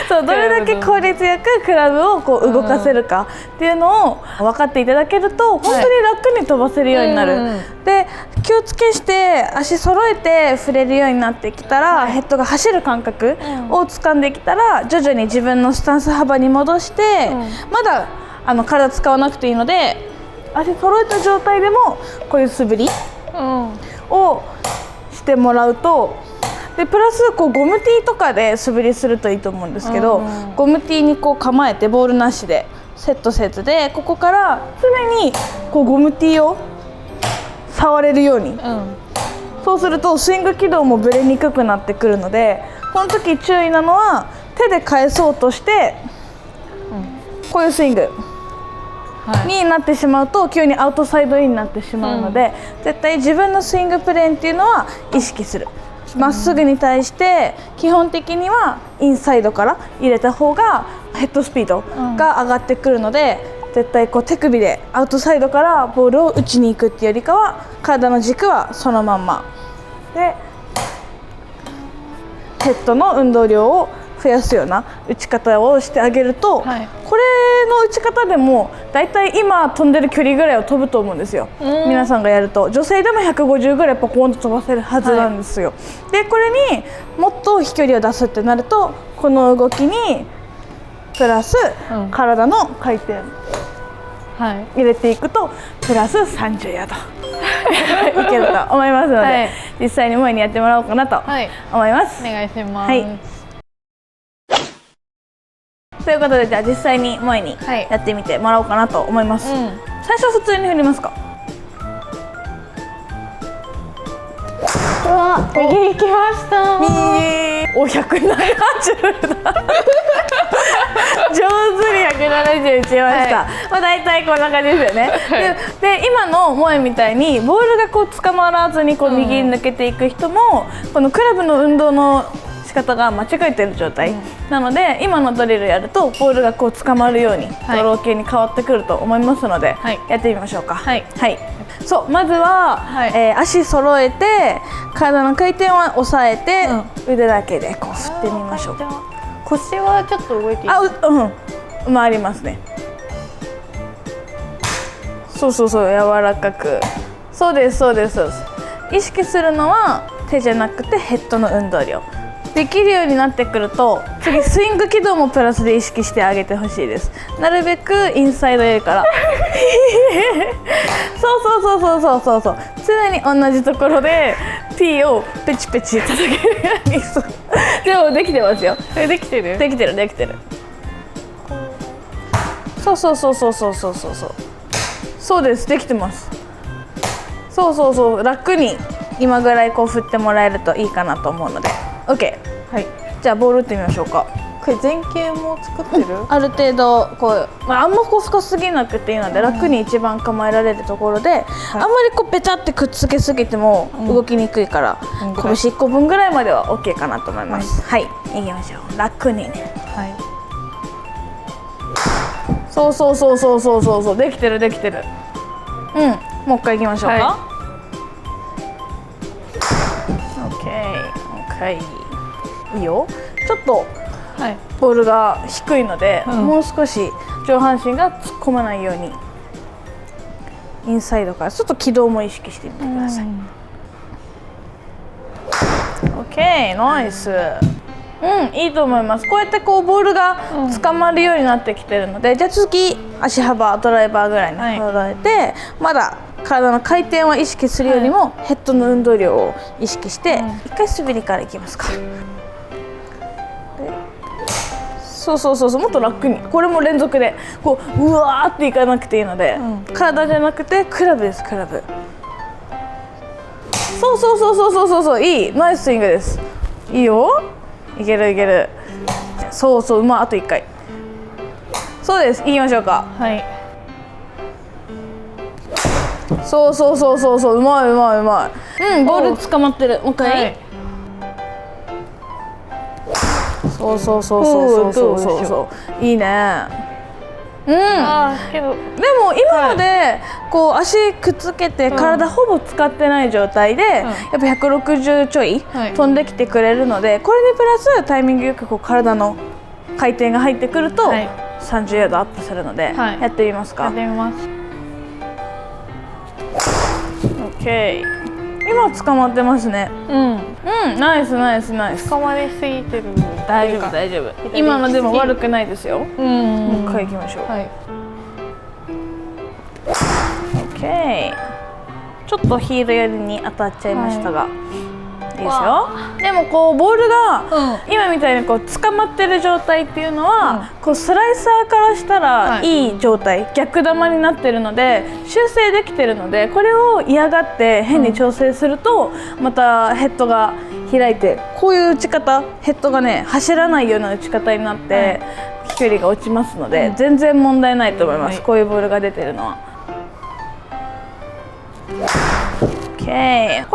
そう、どれだけ効率よくクラブをこう動かせるかっていうのを分かっていただけると、本当に楽に飛ばせるようになる。で、気をつけして足揃えて振れるようになってきたら、ヘッドが走る感覚を掴んできたら、徐々に自分のスタンス幅に戻して、まだ体使わなくていいので、足揃えた状態でもこういう素振りをしてもらうと、でプラスこうゴムティーとかで素振りするといいと思うんですけど、ゴムティーにこう構えてボールなしでセットせずで、ここから常にこうゴムティーを触れるように、そうするとスイング軌道もぶれにくくなってくるので、この時注意なのは手で返そうとして、こういうスイングになってしまうと急にアウトサイドインになってしまうので、絶対自分のスイングプレーンっていうのは意識する。まっすぐに対して基本的にはインサイドから入れた方がヘッドスピードが上がってくるので、絶対こう手首でアウトサイドからボールを打ちに行くっていうよりかは、体の軸はそのまんまでヘッドの運動量を増やすような打ち方をしてあげると、これの打ち方でもだいたい今飛んでる距離ぐらいを飛ぶと思うんですよ。皆さんがやると女性でも150ぐらいポコンと飛ばせるはずなんですよ。でこれにもっと飛距離を出すってなると、この動きにプラス体の回転入れていくとプラス30ヤードいけると思いますので、実際に萌えにやってもらおうかなと思います。お願いします。ということで、じゃあ実際に萌えにやってみてもらおうかなと思います。最初普通に振りますか。右行きました。右。お、170だ。上手に170打ちました。まあ大体こんな感じですよね。で今の萌えみたいにボールがこう捕まらずにこう右に抜けていく人も、このクラブの運動の仕方が間違えてる状態、なので今のドリルやるとボールがこう捕まるようにドロー系に変わってくると思いますので、やってみましょうか。そう、まずは、足揃えて体の回転は抑えて、腕だけでこう振ってみましょう。腰はちょっと動いていい？回りますね。そうそうそう、柔らかく。そうですそうですそうです。意識するのは手じゃなくてヘッドの運動量できるようになってくると、次スイング軌道もプラスで意識してあげてほしいです。なるべくインサイドよりからそう常に同じところで P をペチペチ叩けるようにでもできてますよ。できてる？できてるできてる。そうです、できてます。そう楽に今ぐらいこう振ってもらえるといいかなと思うので OK。 じゃあボール打ってみましょうか。これ前傾も作ってる？ある程度こう、あんまこう深すぎなくていいので、楽に一番構えられるところで、あんまりこうペチャってくっつけすぎても動きにくいから、拳1個分ぐらいまでは OK かなと思います。いきましょう。楽にね。そうできてるできてる。もう一回いきましょうか。はいいいよ。ちょっとはいボールが低いので、うんもう少し上半身が突っ込まないようにインサイドからちょっと軌道も意識してみてください。OK ナイス。いいと思います。こうやってこうボールが捕まるようになってきてるので、じゃあ次足幅ドライバーぐらいに捉えて、まだ体の回転は意識するよりも、ヘッドの運動量を意識して、一回滑りからいきますか。そうもっと楽に、これも連続でこううわーっていかなくていいので、体じゃなくてクラブです。クラブ。そういいナイススイングです。いいよ。いける。そうまああと1回。そうです。いきましょうか。はい。そううまい。ボール捕まってる。もう一回。はい、そういいね。けどでも今までこう足くっつけて体ほぼ使ってない状態で、やっぱ160ちょい飛んできてくれるので、これにプラスタイミングよくこう体の回転が入ってくると30ヤードアップするので、やってみますか。やってみます。 OK。 今捕まってますね。ナイス。捕まりすぎてる。大丈夫。今のでも悪くないですよ。もう一回いきましょう。はい。 OK。 ちょっとヒール寄りに当たっちゃいましたが、いいですよ。でもこうボールが今みたいにこう捕まってる状態っていうのは、こうスライサーからしたらいい状態、逆球になってるので修正できてるので、これを嫌がって変に調整すると、またヘッドが開いて、こういう打ち方、ヘッドがね走らないような打ち方になって飛距離が落ちますので、全然問題ないと思います。こういうボールが出てるのは。OK。 これは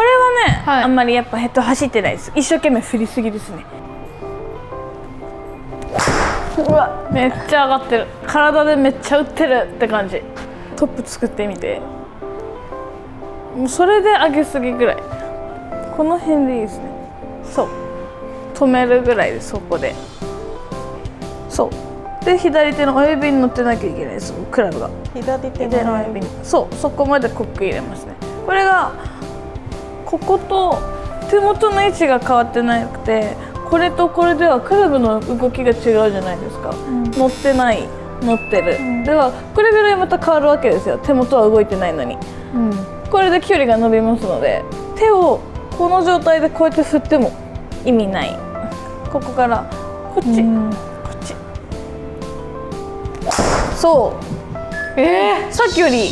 ね、あんまりやっぱヘッド走ってないです。一生懸命振りすぎですね。うわ、めっちゃ上がってる。体でめっちゃ打ってるって感じ。トップ作ってみて。もうそれで上げすぎぐらい。この辺でいいですね。そう止めるぐらいで、そこでそうで左手の親指に乗ってなきゃいけないです。クラブが左手の親指に、そこまでコック入れますね。これがここと手元の位置が変わってなくて、これとこれではクラブの動きが違うじゃないですか。乗ってない、乗ってる、ではこれぐらいまた変わるわけですよ。手元は動いてないのに、これで距離が伸びますので、手をこの状態でこうやって振っても意味ない。ここからこっち、こっち。そうさっきより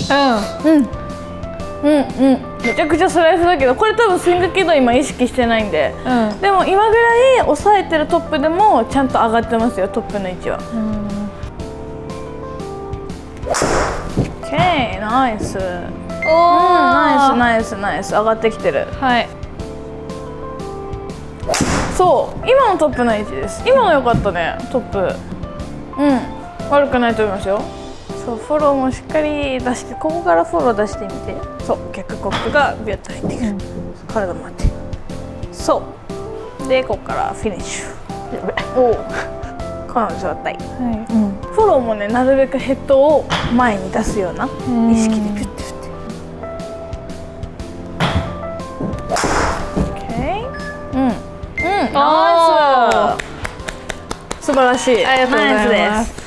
めちゃくちゃスライスだけど、これ多分スイング軌道今意識してないんで、でも今ぐらい抑えてるトップでもちゃんと上がってますよ、トップの位置は。OK ナイス。ナイス上がってきてる。はい。そう今のトップの位置です。今の良かったね、トップ。悪くないと思いますよ。そうフォローもしっかり出して、ここからフォロー出してみて。そう逆コップがビュッと入ってくる、体回って、そうでここからフィニッシュ。おおこの状態、フォローもね、なるべくヘッドを前に出すような意識でピュッて振って。 OK。 ナイス、素晴らしい。ありがとうございます。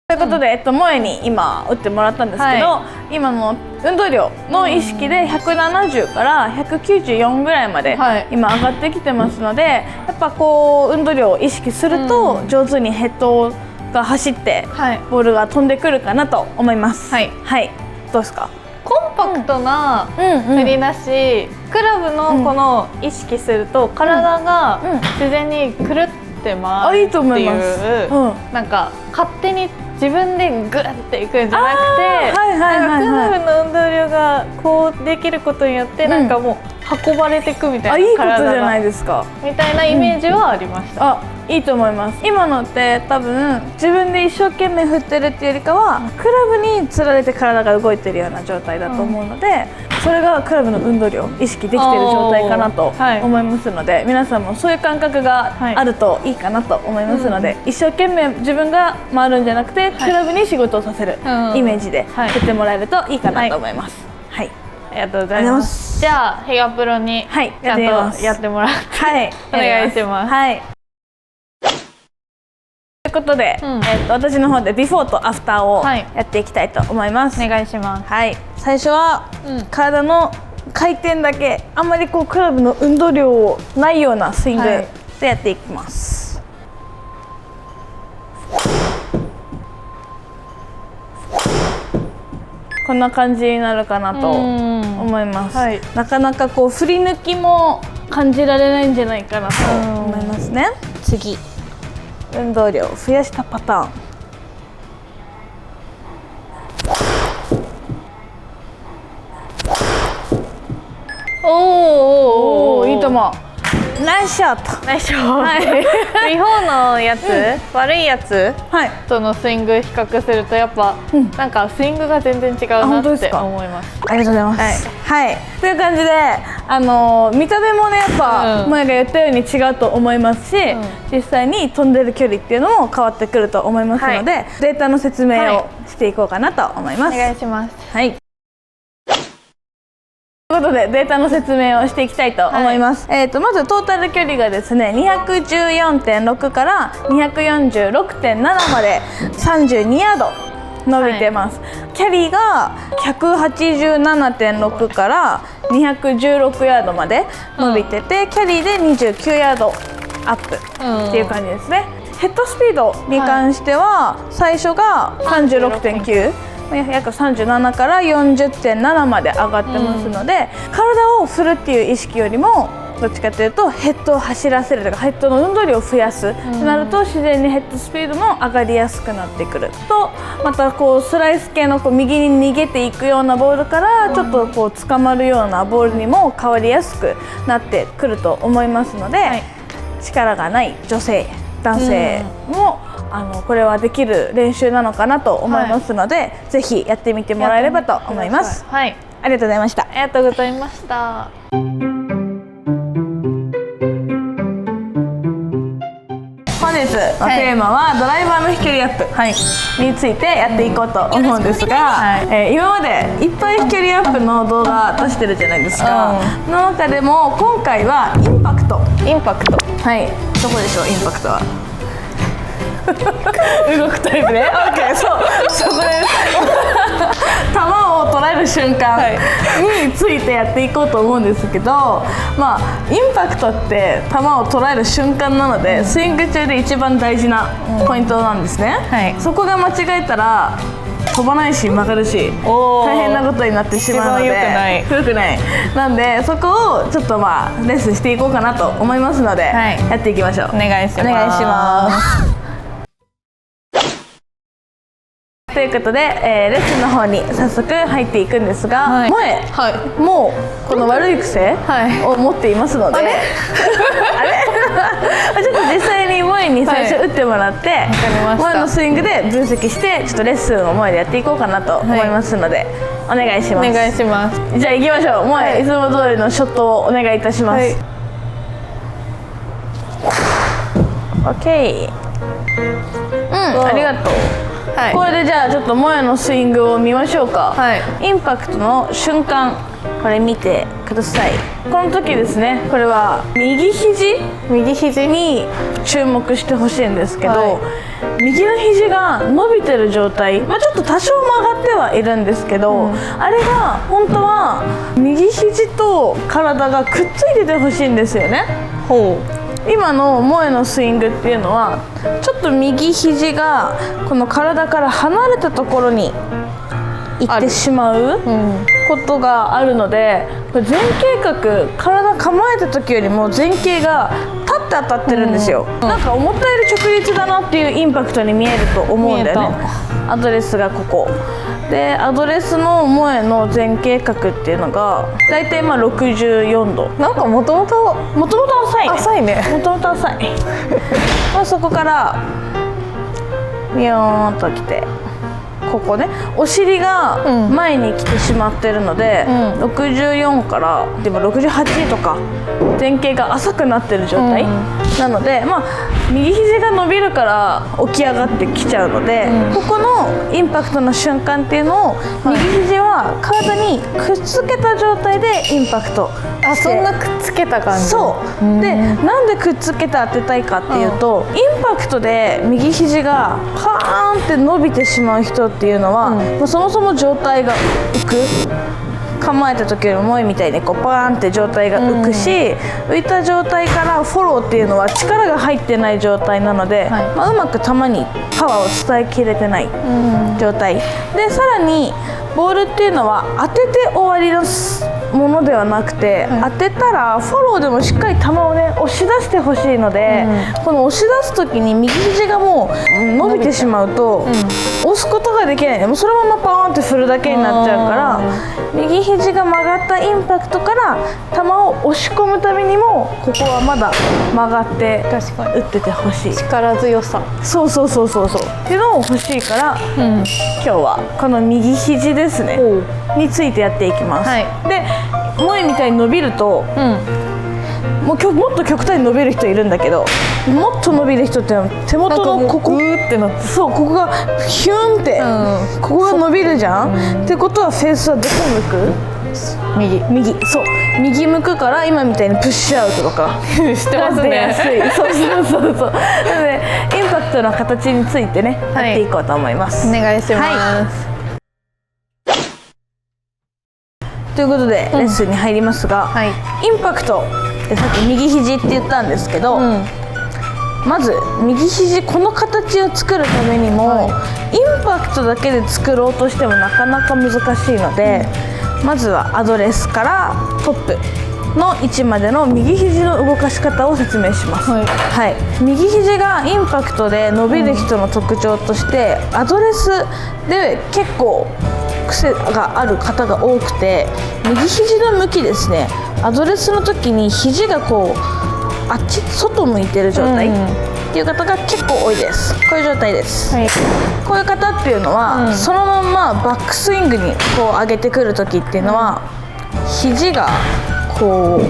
ということで、萌えに今打ってもらったんですけど、今の運動量の意識で170から194ぐらいまで今上がってきてますので、やっぱこう運動量を意識すると上手にヘッドが走ってボールが飛んでくるかなと思います。どうですか？コンパクトな振りだし、クラブのこの意識すると体が自然にくるって回るっていう、なんか勝手に自分でグッていくんじゃなくて、クラブの運動量がこうできることによってなんかもう運ばれていくみたいな、いいことじゃないですかみたいなイメージはありました。いいと思います。今のって多分自分で一生懸命振ってるっていうよりかは、クラブにつられて体が動いてるような状態だと思うので、それがクラブの運動量意識できている状態かなと思いますので、皆さんもそういう感覚があるといいかなと思いますので、一生懸命自分が回るんじゃなくてクラブに仕事をさせるイメージでやってもらえるといいかなと思います。はい、ありがとうございます。じゃあヘガプロにちゃんとやってもらって、お願いします。はい。ということで、私の方でビフォーとアフターをやっていきたいと思います。お願いします。はい、最初は、体の回転だけ、あんまりこうクラブの運動量ないようなスイングでやっていきます。こんな感じになるかなと思います。なかなかこう振り抜きも感じられないんじゃないかなと思いますね。次、運動量を増やしたパターン。おー、いいと思う。ナイスショット。ナイスショット。ビフォーのやつ、悪いやつとのスイング比較するとやっぱなんかスイングが全然違うなって思います。ありがとうございます。はい、という感じで、見た目もねやっぱ萌が言ったように違うと思いますし、実際に飛んでる距離っていうのも変わってくると思いますので、データの説明をしていこうかなと思います。お願いします。はい。ということでデータの説明をしていきたいと思います。まずトータル距離がですね 214.6 から 246.7 まで32ヤード伸びてます。キャリーが 187.6 から216ヤードまで伸びてて、キャリーで29ヤードアップっていう感じですね。ヘッドスピードに関しては最初が 36.9、約37から 40.7 まで上がってますので、体を振るっていう意識よりもどっちかというとヘッドを走らせるとかヘッドの運動量を増やすってなると、自然にヘッドスピードも上がりやすくなってくると、またこうスライス系のこう右に逃げていくようなボールからちょっとこう捕まるようなボールにも変わりやすくなってくると思いますので、力がない女性男性もこれはできる練習なのかなと思いますので、ぜひやってみてもらえればと思います。はい、ありがとうございました。ありがとうございました。本日のテーマはドライバーの飛距離アップについてやっていこうと思うんですが、今までいっぱい飛距離アップの動画出してるじゃないですか。その中でも今回はインパクト。はい、どこでしょう、インパクトは。動くタイプね。OK、そこです。球を捉える瞬間についてやっていこうと思うんですけど、まあインパクトって球を捉える瞬間なので、スイング中で一番大事なポイントなんですね。そこが間違えたら飛ばないし曲がるし大変なことになってしまうので、良くない。なんでそこをちょっとレッスンしていこうかなと思いますので、やっていきましょう。お願いします。ということで、レッスンの方に早速入っていくんですが、もうこの悪い癖を持っていますので、あれちょっと実際に萌に最初打ってもらって、萌のスイングで分析してちょっとレッスンを萌でやっていこうかなと思いますので、お願いします。お願いします。じゃあ行きましょう。萌、いつも通りのショットをお願いいたします。OK。ありがとう。これでじゃあちょっと萌のスイングを見ましょうか。インパクトの瞬間、これ見てください。この時ですね、これは右肘に注目してほしいんですけど、右の肘が伸びてる状態、ちょっと多少曲がってはいるんですけど、あれが本当は右肘と体がくっついててほしいんですよね。今の萌のスイングっていうのはちょっと右肘がこの体から離れたところに行ってしまうことがあるので、これ前傾角、体構えた時よりも前傾が立って当たってるんですよ。なんか思ったより直立だなっていうインパクトに見えると思うんだよね。アドレスがここで、アドレスの萌の前傾角っていうのがだいたい64度。なんかもともと浅いね。もともと浅い。そこからビヨーンときて、ここねお尻が前に来てしまってるので、64からでも68とか前傾が浅くなってる状態、なので右肘が伸びるから起き上がってきちゃうので、ここのインパクトの瞬間っていうのを右肘は体にくっつけた状態でインパクトあ、そんなくっつけた感じ。そうで、なんでくっつけて当てたいかっていうと、インパクトで右肘がパーンって伸びてしまう人っていうのは、そもそも状態が浮く、構えた時よりも前みたいにこうパーンって状態が浮くし、浮いた状態からフォローっていうのは力が入ってない状態なので、うまく球にパワーを伝えきれてない状態で、さらにボールっていうのは当てて終わりのものではなくて、当てたらフォローでもしっかり球をね押し出してほしいので、この押し出す時に右肘がもう伸びてしまうと、押すことができないでもうそのままパーンって振るだけになっちゃうから、右肘が曲がったインパクトから球を押し込むためにもここはまだ曲がって打っててほしい。力強さ。そうっていうのを欲しいから、今日はこの右肘ですねについてやっていきます。で前みたいに伸びると、もっと極端に伸びる人いるんだけど、もっと伸びる人って手元のここグーってなって、そうここがヒューンって、ここが伸びるじゃん、ってことはフェースはどこ向く？右そう右向くから今みたいにプッシュアウトとかしてますね。そうなのでインパクトの形についてね、やっていこうと思います。お願いします。ということでレッスンに入りますが、インパクトでさっき右肘って言ったんですけど、まず右肘この形を作るためにも、インパクトだけで作ろうとしてもなかなか難しいので、まずはアドレスからトップの位置までの右肘の動かし方を説明します。右肘がインパクトで伸びる人の特徴として、アドレスで結構癖がある方が多くて、右肘の向きですね、アドレスの時に肘がこうあっち外向いてる状態っていう方が結構多いです。こういう状態です。こういう方っていうのは、そのままバックスイングにこう上げてくる時っていうのは、肘がこ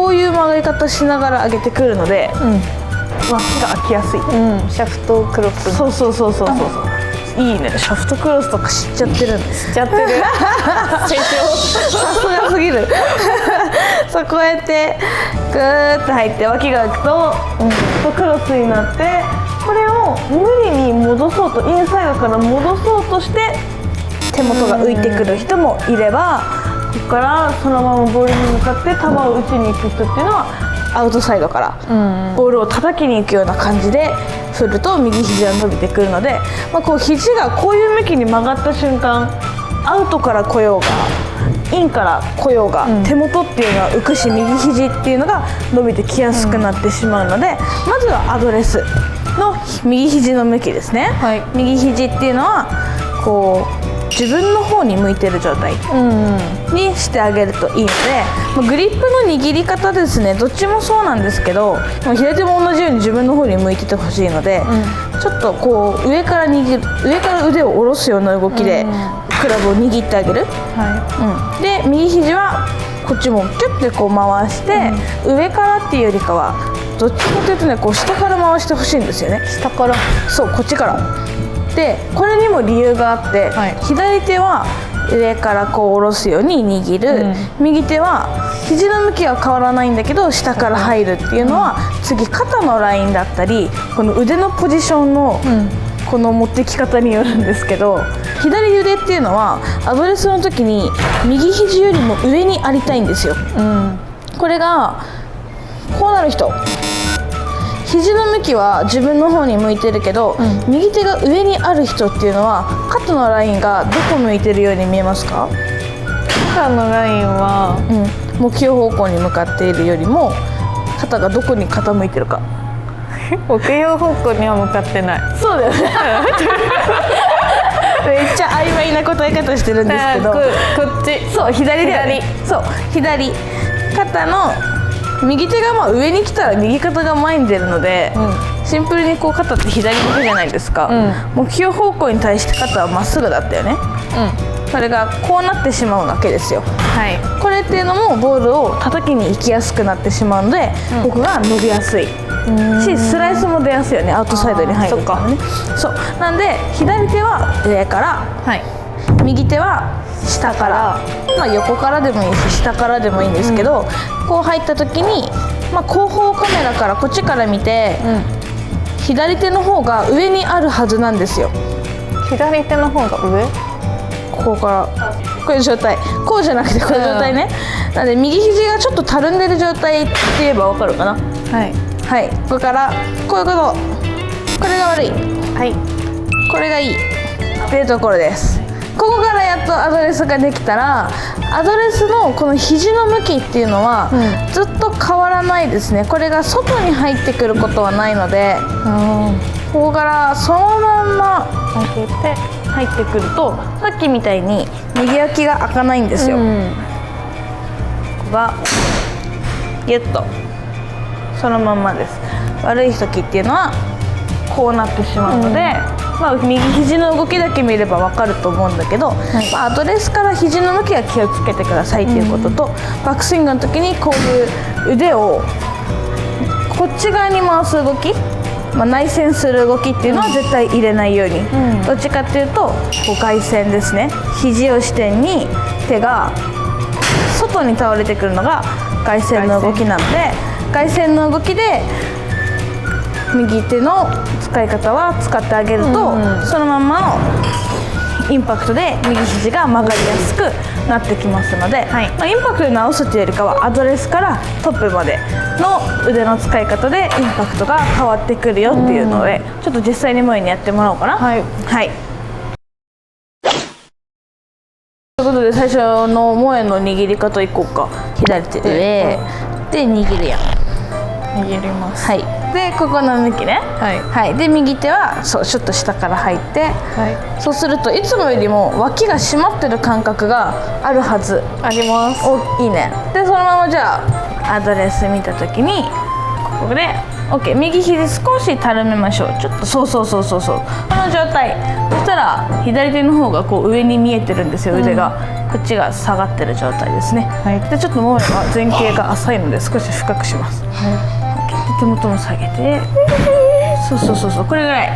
ういう曲がり方しながら上げてくるので、脇が開きやすい。シャフトクロス。そういいね、シャフトクロスとか知っちゃってるんです。知っちゃってる。成長。さすがすぎる。そうこうやってグーッと入って脇が開くと、クロスになって、これを無理に戻そうと、インサイドから戻そうとして手元が浮いてくる人もいれば、ここからそのままボールに向かって球を打ちに行く人っていうのはアウトサイドからボールを叩きに行くような感じで振ると右肘が伸びてくるので、こう肘がこういう向きに曲がった瞬間、アウトから来ようがインから来ようが、手元っていうのは浮くし、右肘っていうのが伸びてきやすくなってしまうので、まずはアドレスの右肘の向きですね。右肘っていうのはこう自分の方に向いてる状態にしてあげるといいので、グリップの握り方ですね、どっちもそうなんですけど、左手も同じように自分の方に向いててほしいので、ちょっとこう上から腕を下ろすような動きでクラブを握ってあげる。で右肘はこっちもキュッてこう回して、上からっていうよりかはどっちかというとね、こう下から回してほしいんですよね。下から。そう、こっちから。でこれにも理由があって、左手は上からこう下ろすように握る、右手は肘の向きは変わらないんだけど下から入るっていうのは、次肩のラインだったりこの腕のポジションのこの持ってき方によるんですけど、左腕っていうのはアドレスの時に右肘よりも上にありたいんですよ。これがこうなる人、肘の向きは自分の方に向いてるけど、右手が上にある人っていうのは肩のラインがどこ向いてるように見えますか？肩のラインは、目標方向に向かっているよりも肩がどこに傾いてるか。目標方向には向かってない。そうだよね。めっちゃ曖昧な答え方してるんですけど、こっち。そう左だよね。そう左肩の右手がまあ上に来たら右肩が前に出るので、シンプルにこう肩って左向きじゃないですか、目標方向に対して肩はまっすぐだったよね、それがこうなってしまうわけですよ。これっていうのもボールを叩きに行きやすくなってしまうので、ここが伸びやすいし、スライスも出やすいよね、アウトサイドに入るからね。そうなんで左手は上から、右手は下から、まあ、横からでもいいし下からでもいいんですけど、こう入った時に、まあ、後方カメラからこっちから見て、左手の方が上にあるはずなんですよ。左手の方が上？ここからこういう状態、こうじゃなくてこういう状態ね、なので右肘がちょっとたるんでる状態って言えば分かるかな。ここからこういうこと、これが悪い、これがいいっていうところです。ここからやっとアドレスができたら、アドレスのこの肘の向きっていうのはずっと変わらないですね。これが外に入ってくることはないので、ここからそのまんま開けて入ってくると、さっきみたいに右脇が開かないんですよ。ここがギュッとそのまんまです。悪い時っていうのはこうなってしまうので、まあ、右肘の動きだけ見れば分かると思うんだけど、まあ、アドレスから肘の向きは気をつけてくださいということと、バックスイングの時にこういう腕をこっち側に回す動き、まあ、内旋する動きっていうのは絶対入れないように、どっちかっていうとこう外旋ですね。肘を支点に手が外に倒れてくるのが外旋の動きなので、外旋の動きで右手の使い方は使ってあげると、そのまんまのインパクトで右肘が曲がりやすくなってきますので、まあ、インパクトで直すというよりかはアドレスからトップまでの腕の使い方でインパクトが変わってくるよっていうので、ちょっと実際に萌えにやってもらおうかな。ということで最初の萌えの握り方いこうか。左手上で握るやん。握ります。でここの向きね。で右手はそうちょっと下から入って、そうするといつもよりも脇が締まってる感覚があるはず。あります。いいね。でそのままじゃあアドレス見た時にここで OK、 右肘少したるめましょう。ちょっとそうこの状態。そしたら左手の方がこう上に見えてるんですよ、腕が。こっちが下がってる状態ですね。でちょっともう前傾が浅いので少し深くします。手元も下げて、そうこれぐらい。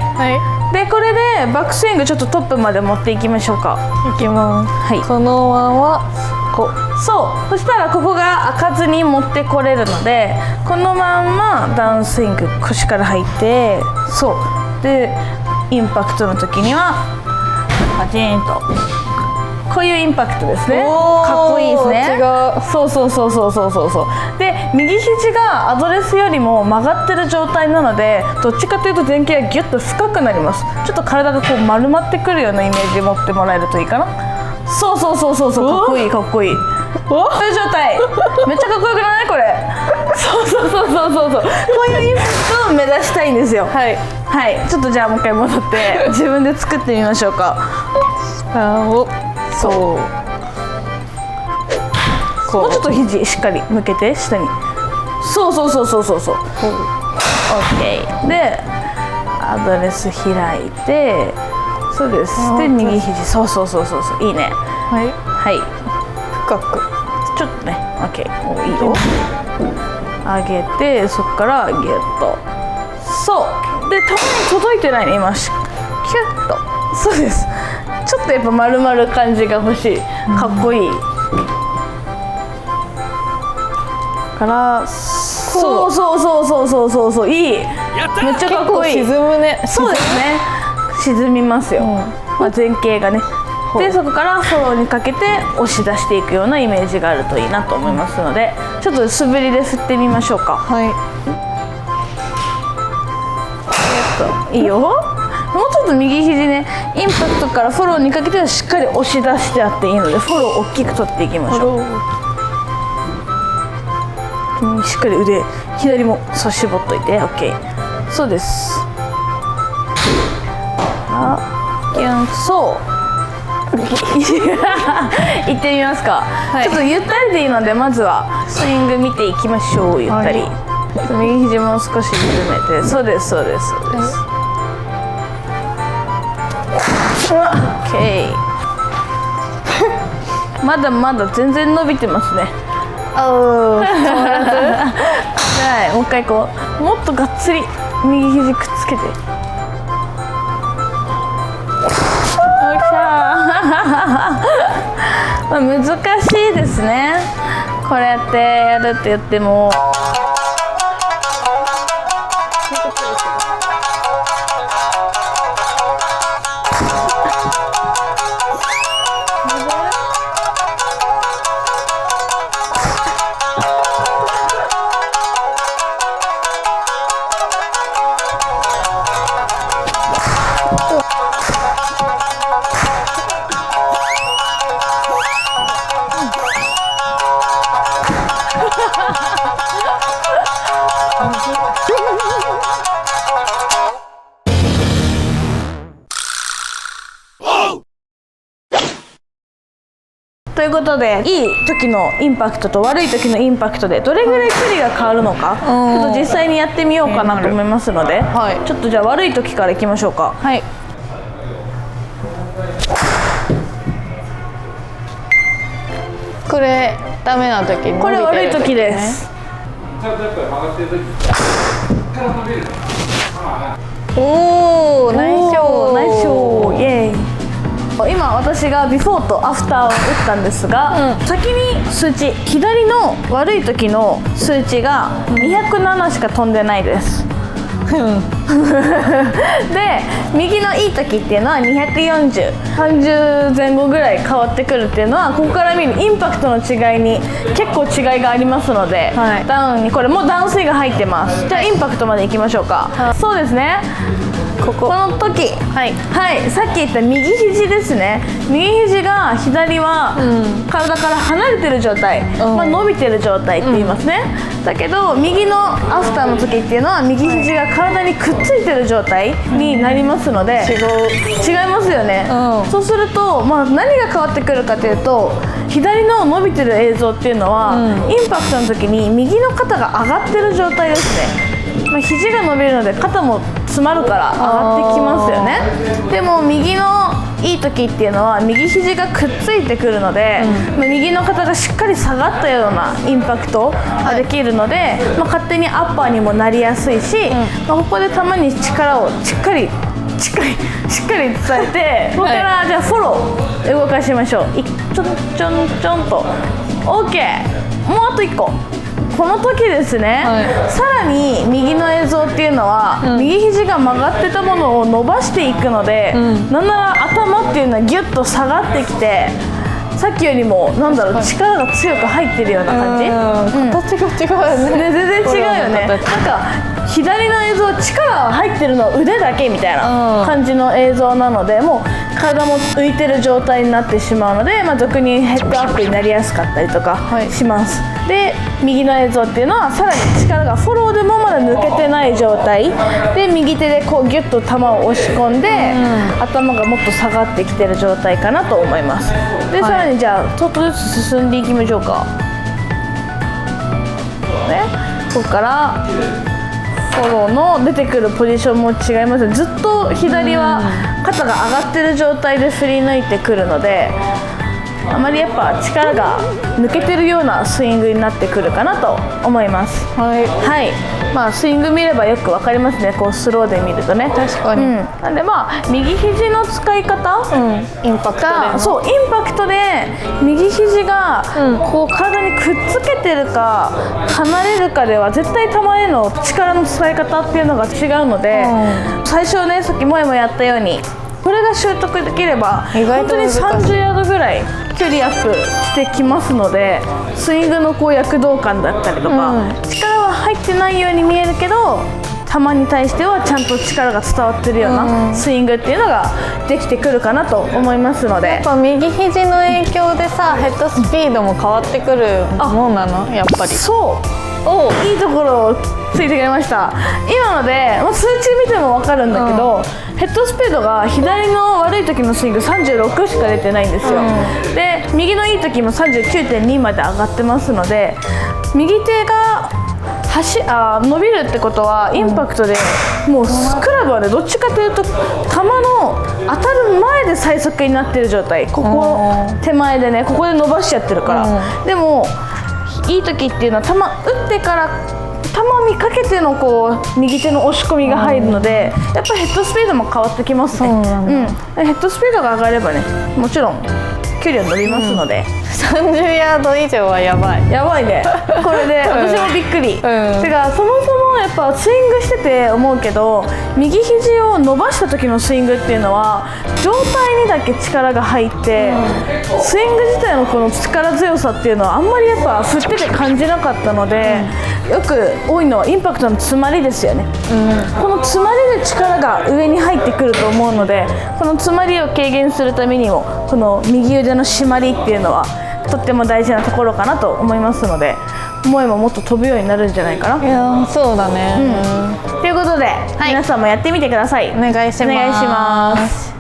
でこれでバックスイングちょっとトップまで持っていきましょうか。いきます。このままこう。そしたらここが開かずに持ってこれるので、このまんまダウンスイング腰から入って、でインパクトの時にはパチンとこういうインパクトですね。かっこいいですね。そうで右肘がアドレスよりも曲がってる状態なので、どっちかというと前傾がギュッと深くなります。ちょっと体がこう丸まってくるようなイメージで持ってもらえるといいかな。そうかっこいいこういう状態めっちゃかっこよくないこれ。そうこういうインパクトを目指したいんですよ。ちょっとじゃあもう一回戻って自分で作ってみましょうか。もうちょっと肘しっかり向けて下に。そう。OK でアドレス開いて、そうです。で右肘そういいね。深くちょっとね。 OK いいよ。上げてそこからギュッと。でたまに届いてないね今。キュッと。そうです。ちょっとやっぱ丸々感じが欲しい。かっこいい。からそういい。めっちゃかっこいい。沈むね。そうですね。沈みますよ。前傾がね。でそこからフォローにかけて押し出していくようなイメージがあるといいなと思いますので、ちょっと素振りで振ってみましょうか。いいよ。もうちょっと右肘ね、インパクトからフォローにかけてはしっかり押し出してあっていいので、フォローを大きく取っていきましょう。しっかり腕左もそう絞っといて。 OK。 そうです。行ってみますか、ちょっとゆったりでいいのでまずはスイング見ていきましょう。ゆったり、右肘も少し緩めて、そうですそうですそうです、OK まだまだ全然伸びてますね。はい、もう一回こう、もっとがっつり右肘くっつけて。まあ難しいですね。これやってやるって言っても。ということで、いい時のインパクトと悪い時のインパクトでどれぐらい距離が変わるのか、ちょっと実際にやってみようかなと思いますので、ちょっとじゃあ悪い時からいきましょうか。はい、これダメな時に、これ悪い時です。おお、ナイスショー、ナイスショー、イエーイ。今私がビフォーとアフターを打ったんですが、先に数値、左の悪い時の数値が207しか飛んでないですで、右のいい時っていうのは240、30前後ぐらい変わってくるっていうのは、ここから見るインパクトの違いに結構違いがありますので、ダウンにこれもダウンスインが入ってます。じゃあインパクトまでいきましょうか。そうですね、この時、はい、さっき言った右肘ですね。右肘が左は体から離れてる状態、伸びてる状態って言いますね。だけど右のアフターの時っていうのは右肘が体にくっついてる状態になりますので、違いますよね。そうすると、何が変わってくるかというと、左の伸びてる映像っていうのは、インパクトの時に右の肩が上がってる状態ですね。肘が伸びるので肩も詰まるから上がってきますよね。でも右のいい時っていうのは右肘がくっついてくるので、右の肩がしっかり下がったようなインパクトができるので、勝手にアッパーにもなりやすいし、ここでたまに力をしっかり伝えて、ここからじゃあフォロー動かしましょう。ちょんと OK。 もうあと1個。この時ですね、さらに右の映像っていうのは、右肘が曲がってたものを伸ばしていくので、なんなら頭っていうのはギュッと下がってきて、さっきよりも力が強く入ってるような感じ。形が違うよね。全然違うよね。なんか左の映像力入ってるのは腕だけみたいな感じの映像なので、もう体も浮いてる状態になってしまうので、俗にヘッドアップになりやすかったりとかします。で、右の映像っていうのはさらに力がフォローでもまだ抜けてない状態で、右手でこうギュッと球を押し込んで、頭がもっと下がってきてる状態かなと思います。で、さらにじゃあちょっとずつ進んでいきましょうか。ここからフォローの出てくるポジションも違います。ずっと左は肩が上がってる状態で振り抜いてくるので、あまりやっぱ力が抜けてるようなスイングになってくるかなと思います。スイング見ればよくわかりますね。こうスローで見るとね。確かに。なんで右肘の使い方、インパクトで、そうインパクトで右肘がこう体にくっつけてるか離れるかでは絶対球への力の使い方っていうのが違うので、最初ね、さっきもやったように、これが習得できれば本当に30ヤードぐらい距離アップしてきますので、スイングの躍動感だったりとか、力は入ってないように見えるけど球に対してはちゃんと力が伝わってるようなスイングっていうのができてくるかなと思いますので、やっぱ右肘の影響でさ、ヘッドスピードも変わってくるもんなの、やっぱり。そういいところをついてくれました。今ので、数値見ても分かるんだけど、ヘッドスピードが左の悪い時のスイング36しか出てないんですよ、で右のいい時も 39.2 まで上がってますので、右手が伸びるってことはインパクトで、もうクラブはねどっちかというと球の当たる前で最速になってる状態、ここ手前でね、ここで伸ばしちゃってるから、でもいい時っていうのは球打ってから球見かけてのこう右手の押し込みが入るので、やっぱヘッドスピードも変わってきますね。ヘッドスピードが上がればね、もちろん距離は伸びますので、30ヤード以上はやばい。やばいねこれで私もびっくり、てかそもそもやっぱスイングしてて思うけど、右肘を伸ばした時のスイングっていうのは上体にだけ力が入って、スイング自体のこの力強さっていうのはあんまりやっぱ振ってて感じなかったので、よく多いのはインパクトの詰まりですよね、この詰まりで力が上に入ってくると思うので、この詰まりを軽減するためにもこの右腕の締まりっていうのはとっても大事なところかなと思いますので、思えばもっと飛ぶようになるんじゃないかな。いやそうだね、ということで、皆さんもやってみてください。お願いします。お願いします。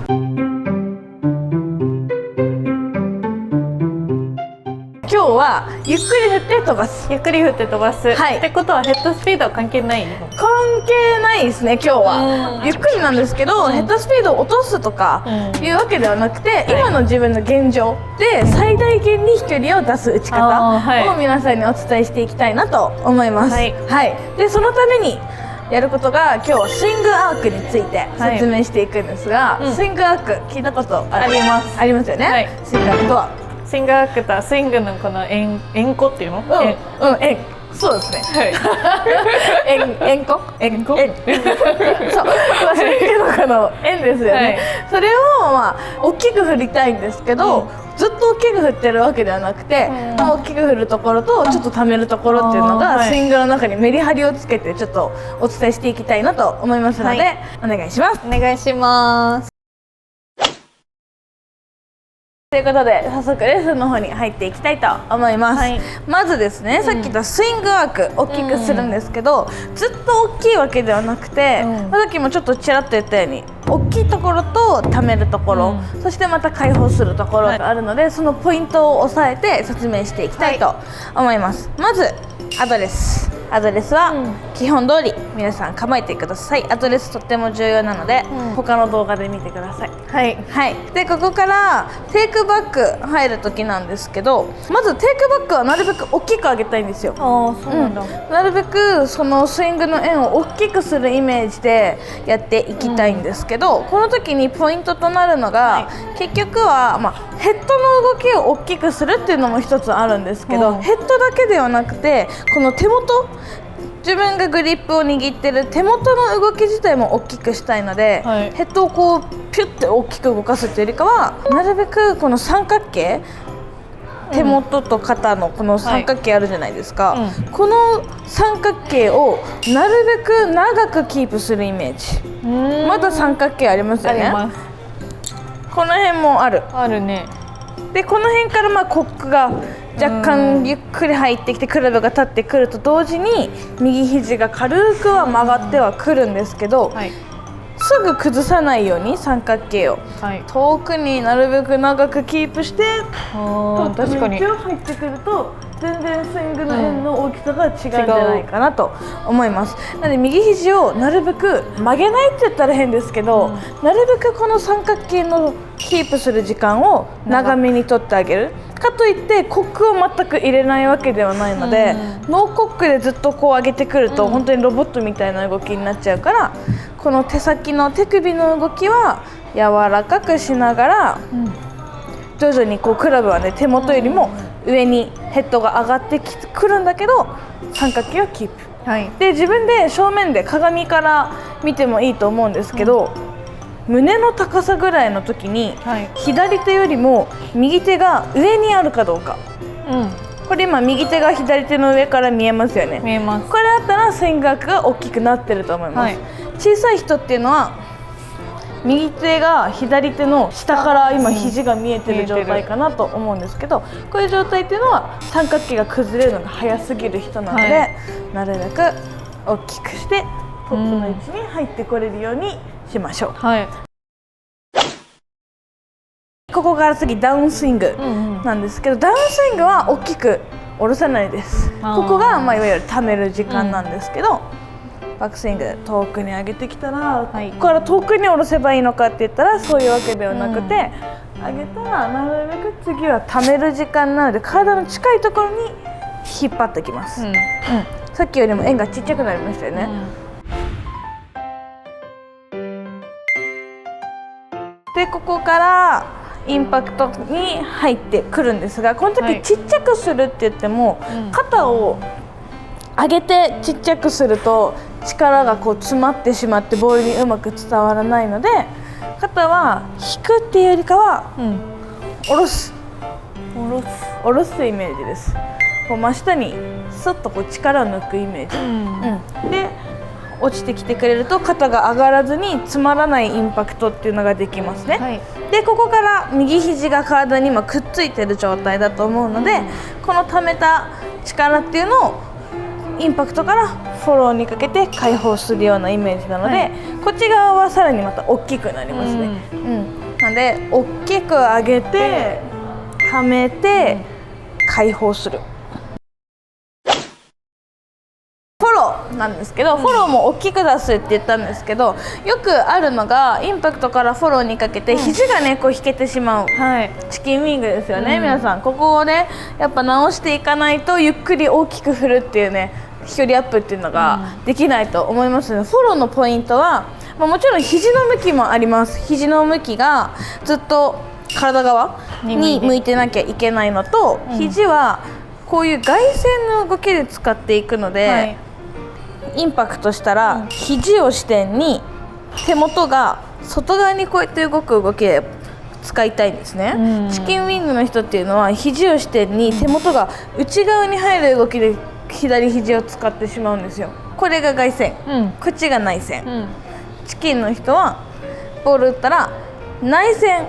今日はゆっくり振って飛ばす。ゆっくり振って飛ばす、ってことはヘッドスピードは関係ないの？関係ないですね今日は、ゆっくりなんですけど、ヘッドスピードを落とすとかいうわけではなくて、今の自分の現状で最大限に飛距離を出す打ち方を皆さんにお伝えしていきたいなと思います。でそのためにやることが、今日スイングアークについて説明していくんですが、スイングアーク聞いたことあります？ありますよね、スイングアークとは。スイングアークとはスイングのこの円弧っていうの？そうですね。円弧？そう、スイングのこの円ですよね。それを大きく振りたいんですけど、ずっと大きく振ってるわけではなくて、大きく振るところとちょっと溜めるところっていうのが、スイングの中にメリハリをつけてちょっとお伝えしていきたいなと思いますので、お願いします。お願いします。ということで早速レッスンの方に入っていきたいと思います、まずですね、さっき言ったスイングアーク大きくするんですけど、ずっと大きいわけではなくて、さっきもちょっとちらっと言ったように大きいところと溜めるところ、そしてまた開放するところがあるので、そのポイントを押さえて説明していきたいと思います。まずアドレスは基本通り皆さん構えてください。アドレスとっても重要なので、他の動画で見てください。でここからテイクバック入る時なんですけど、まずテイクバックはなるべく大きく上げたいんですよ。なるべくそのスイングの円を大きくするイメージでやっていきたいんですけど、この時にポイントとなるのが、結局は、ヘッドの動きを大きくするっていうのも一つあるんですけど、ヘッドだけではなくてこの手元、自分がグリップを握ってる手元の動き自体も大きくしたいので、ヘッドをこうピュッて大きく動かすというよりかは、なるべくこの三角形、手元と肩のこの三角形あるじゃないですか、この三角形をなるべく長くキープするイメージ。まだ三角形ありますよね。この辺もあるね。でこの辺からコックが若干ゆっくり入ってきて、クラブが立ってくると同時に右肘が軽くは曲がってはくるんですけど、すぐ崩さないように三角形を、遠くになるべく長くキープして確かに入ってくると全然スイングの円の大きさが違うんじゃないかなと思います。なので右肘をなるべく曲げないって言ったら変ですけど、なるべくこの三角形のキープする時間を長めにとってあげる。かといってコックを全く入れないわけではないので、ノーコックでずっとこう上げてくると本当にロボットみたいな動きになっちゃうから、この手先の手首の動きは柔らかくしながら、徐々にこうクラブはね、手元よりも上にヘッドが上がってくるんだけど、三角形をキープ、で自分で正面で鏡から見てもいいと思うんですけど、胸の高さぐらいの時に、左手よりも右手が上にあるかどうか、これ今右手が左手の上から見えますよね。見えます。これだったらスイングアークが大きくなってると思います。小さい人っていうのは右手が左手の下から今肘が見えてる状態かなと思うんですけど、こういう状態っていうのは三角形が崩れるのが早すぎる人なので、はい、なるべく大きくしてトップの位置に入ってこれるようにしましょう。はい、ここから次ダウンスイングなんですけど、ダウンスイングは大きく下ろさないです。ここがいわゆる溜める時間なんですけど、バックスイング遠くに上げてきたら、ここから遠くに下ろせばいいのかって言ったらそういうわけではなくて、上げたらなるべく次は溜める時間なので体の近いところに引っ張ってきます。さっきよりも円がちっちゃくなりましたよね。でここからインパクトに入ってくるんですが、この時ちっちゃくするって言っても、肩を上げてちっちゃくすると力がこう詰まってしまってボールにうまく伝わらないので、肩は引くっていうよりかは、下ろすイメージです。こう真下にスッとこう力を抜くイメージ、で落ちてきてくれると肩が上がらずに詰まらないインパクトっていうのができますね。はい、でここから右肘が体に今くっついてる状態だと思うので、この溜めた力っていうのをインパクトからフォローにかけて解放するようなイメージなので、はい、こっち側はさらにまた大きくなりますね。なので大きく上げて溜めて解放する。フォローなんですけど、フォローも大きく出すって言ったんですけど、よくあるのがインパクトからフォローにかけて肘がねこう引けてしまう、チキンウィングですよね。皆さんここをねやっぱ直していかないとゆっくり大きく振るっていうね飛距離アップっていうのができないと思いますので、フォローのポイントは、もちろん肘の向きもあります。肘の向きがずっと体側に向いてなきゃいけないのと、肘はこういう外旋の動きで使っていくので、インパクトしたら肘を支点に手元が外側にこうやって動く動きで使いたいんですね。チキンウィングの人っていうのは肘を支点に手元が内側に入る動きで左肘を使ってしまうんですよ。これが外旋、こっちが内旋。チキンの人はボール打ったら内旋、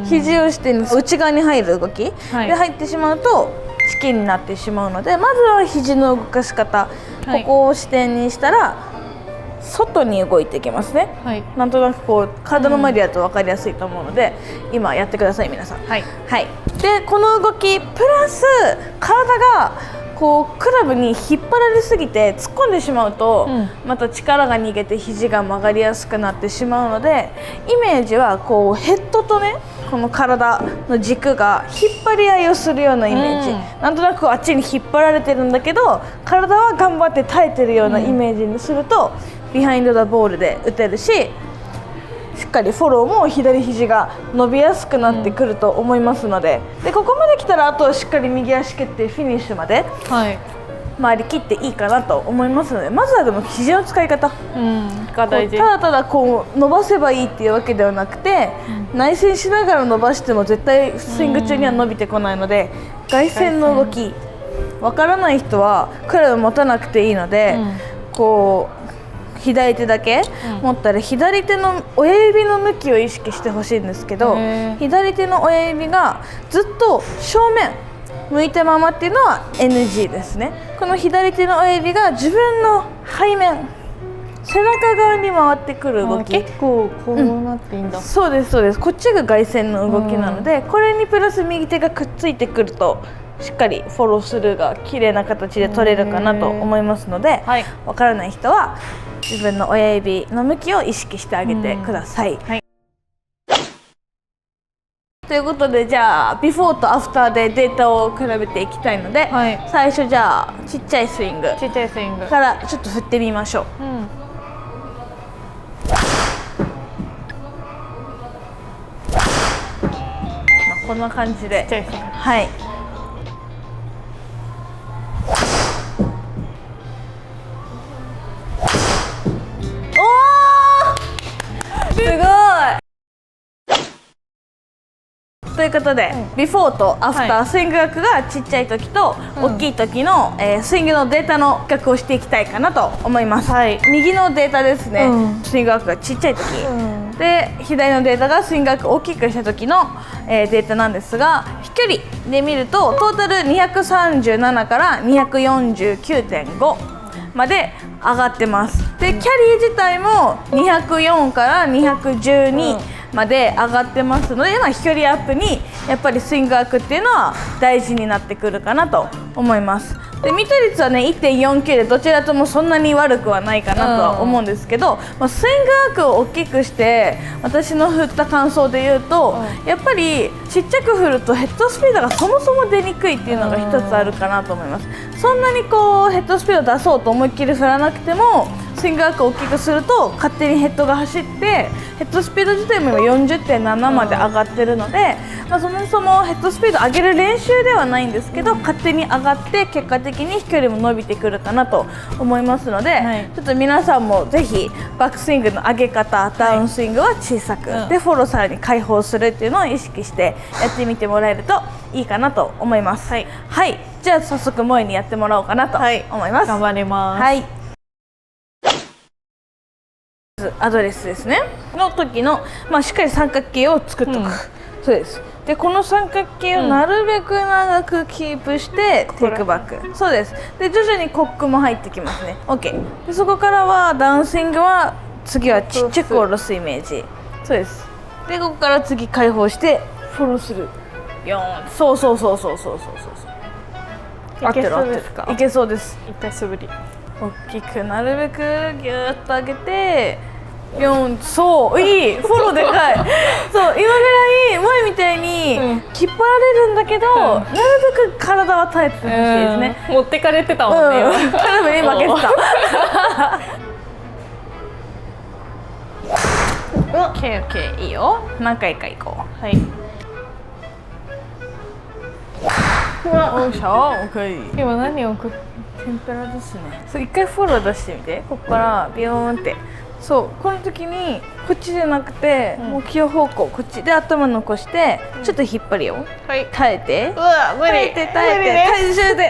肘を支点に内側に入る動きで入ってしまうとチキンになってしまうので、まずは肘の動かし方、ここを支点にしたら外に動いていきますね。なんとなくこう体の前でやると分かりやすいと思うので、今やってください皆さん。でこの動きプラス体がこうクラブに引っ張られすぎて突っ込んでしまうと、また力が逃げて肘が曲がりやすくなってしまうので、イメージはこうヘッドとねこの体の軸が引っ張り合いをするようなイメージ、なんとなくあっちに引っ張られてるんだけど体は頑張って耐えてるようなイメージにすると、ビハインド・ザ・ボールで打てるし、しっかりフォローも左肘が伸びやすくなってくると思いますので、ここまで来たらあとはしっかり右足蹴ってフィニッシュまで回り切っていいかなと思いますので、まずはでも肘の使い方が大事。ただただこう伸ばせばいいっていうわけではなくて、内旋しながら伸ばしても絶対スイング中には伸びてこないので、外旋の動きわからない人はクラブ持たなくていいので、こう左手だけ持ったら左手の親指の向きを意識してほしいんですけど、左手の親指がずっと正面向いたままっていうのは NG ですね。この左手の親指が自分の背面、背中側に回ってくる動き。結構こうなっていいんだ。そうですそうです。こっちが外旋の動きなので、これにプラス右手がくっついてくるとしっかりフォロースルーが綺麗な形で取れるかなと思いますので、わからない人は自分の親指の向きを意識してあげてください。ということで、じゃあビフォーとアフターでデータを比べていきたいので、最初じゃあちっちゃいスイングからちょっと振ってみましょう。こんな感じで、はい。すごい。ということで、ビフォーとアフター、スイング額がちっちゃい時と大きい時の、スイングのデータの比較をしていきたいかなと思います。右のデータですね、スイング額がちっちゃい時、で左のデータがスイングアークを大きくした時の、データなんですが、飛距離で見るとトータル237から249.5まで上がってます。でキャリー自体も204から212まで上がってますので、飛距離アップにやっぱりスイングアークっていうのは大事になってくるかなと思います。でミート率はね 1.49 でどちらともそんなに悪くはないかなとは思うんですけど、スイングアークを大きくして私の振った感想で言うと、やっぱりちっちゃく振るとヘッドスピードがそもそも出にくいっていうのが一つあるかなと思います。そんなにこうヘッドスピード出そうと思いっきり振らなくてもスイングアークを大きくすると勝手にヘッドが走ってヘッドスピード自体も今 40.7 まで上がってるので、そもそもヘッドスピード上げる練習ではないんですけど勝手に上がって結果的に飛距離も伸びてくるかなと思いますので、ちょっと皆さんもぜひバックスイングの上げ方、ダウンスイングは小さく、でフォローさらに開放するっていうのを意識してやってみてもらえるといいかなと思います。はい、じゃあ早速萌えにやってもらおうかなと思います。頑張ります。はい、アドレスですねの時の、しっかり三角形を作っておく、そうです。でこの三角形をなるべく長くキープしてテイクバック、そうです。で徐々にコックも入ってきますね。 OK でそこからはダウンスイングは次はちっちゃく下ろすイメージ、そうです。でここから次開放してフォローする、そうそうそうそうそうそうそう、いけそうですか？いけそうです。一回素振り大きくなるべくギューッと上げてそういいフォローでかいそう今ぐらい前みたいに引っ張られるんだけど、なるべく体は耐えてほしいですね。持ってかれてたもんね、体に負けてたオッケーオッケー、いいよ。何回か行こう。はい、よいしょ、OK。今何を天ぷらですね。そう一回フォロー出してみて。ここからビヨーンって、そうこの時にこっちじゃなくて、目標方向こっちで頭残して、ちょっと引っ張るよ。はい、耐えて、うわ無理、耐えて体重でそうこれぐ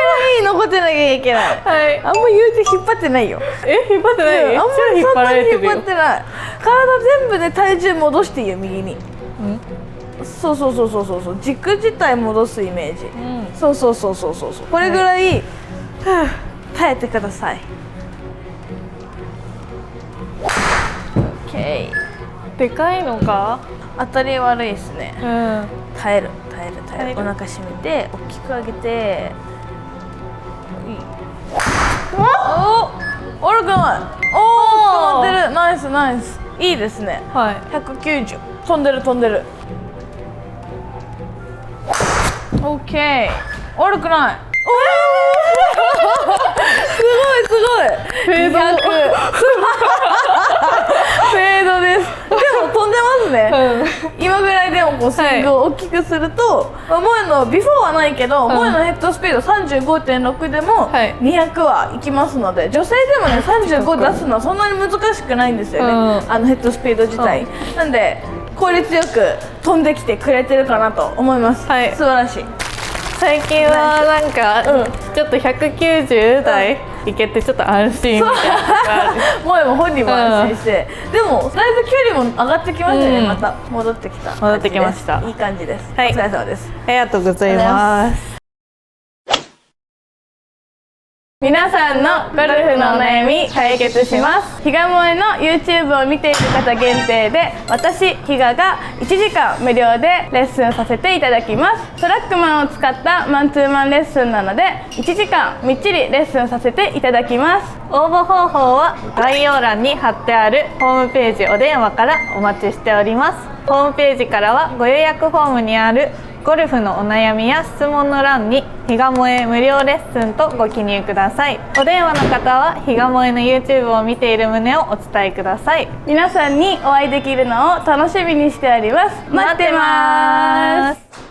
らい残ってなきゃいけない。はい、あんま言うて引っ張ってないよ。引っ張ってない？あんまりそんなに引っ張るってない。体全部で体重戻していいよ、右に。そうそうそうそうそう、軸自体戻すイメージ、そうそうそうそうそう、これぐらい、耐えてください。 OK。 でかいのか？当たり悪いですね。耐える耐える耐える、お腹締めて大きく上げて、お悪くない。おお、止まってる。ナイスナイス、いいですね。はい、190、飛んでる飛んでる。オッケー、悪くない。すごいすごい。フェード。フェードです。でも飛んでますね。今ぐらいでもこうスイングを大きくすると、萌えのビフォーはないけど、萌えのヘッドスピード 35.6 でも200はいきますので、女性でもね35出すのはそんなに難しくないんですよね。ヘッドスピード自体。なんで効率よく飛んできてくれてるかなと思います。素晴らしい。最近はなんか、ちょっと190台いけてちょっと安心みたいな萌えも本人も安心して、でもだいぶ距離も上がってきましたね。また戻ってきた、戻ってきました。いい感じです。おはい、疲れ様です。ありがとうございます。皆さんのゴルフのお悩み解決します。比嘉萌えの YouTube を見ている方限定で、私比嘉が1時間無料でレッスンさせていただきます。トラックマンを使ったマンツーマンレッスンなので、1時間みっちりレッスンさせていただきます。応募方法は概要欄に貼ってあるホームページお電話からお待ちしております。ホームページからはご予約フォームにあるゴルフのお悩みや質問の欄に比嘉萌え無料レッスンとご記入ください。お電話の方は比嘉萌えの YouTube を見ている旨をお伝えください。皆さんにお会いできるのを楽しみにしております。待ってます。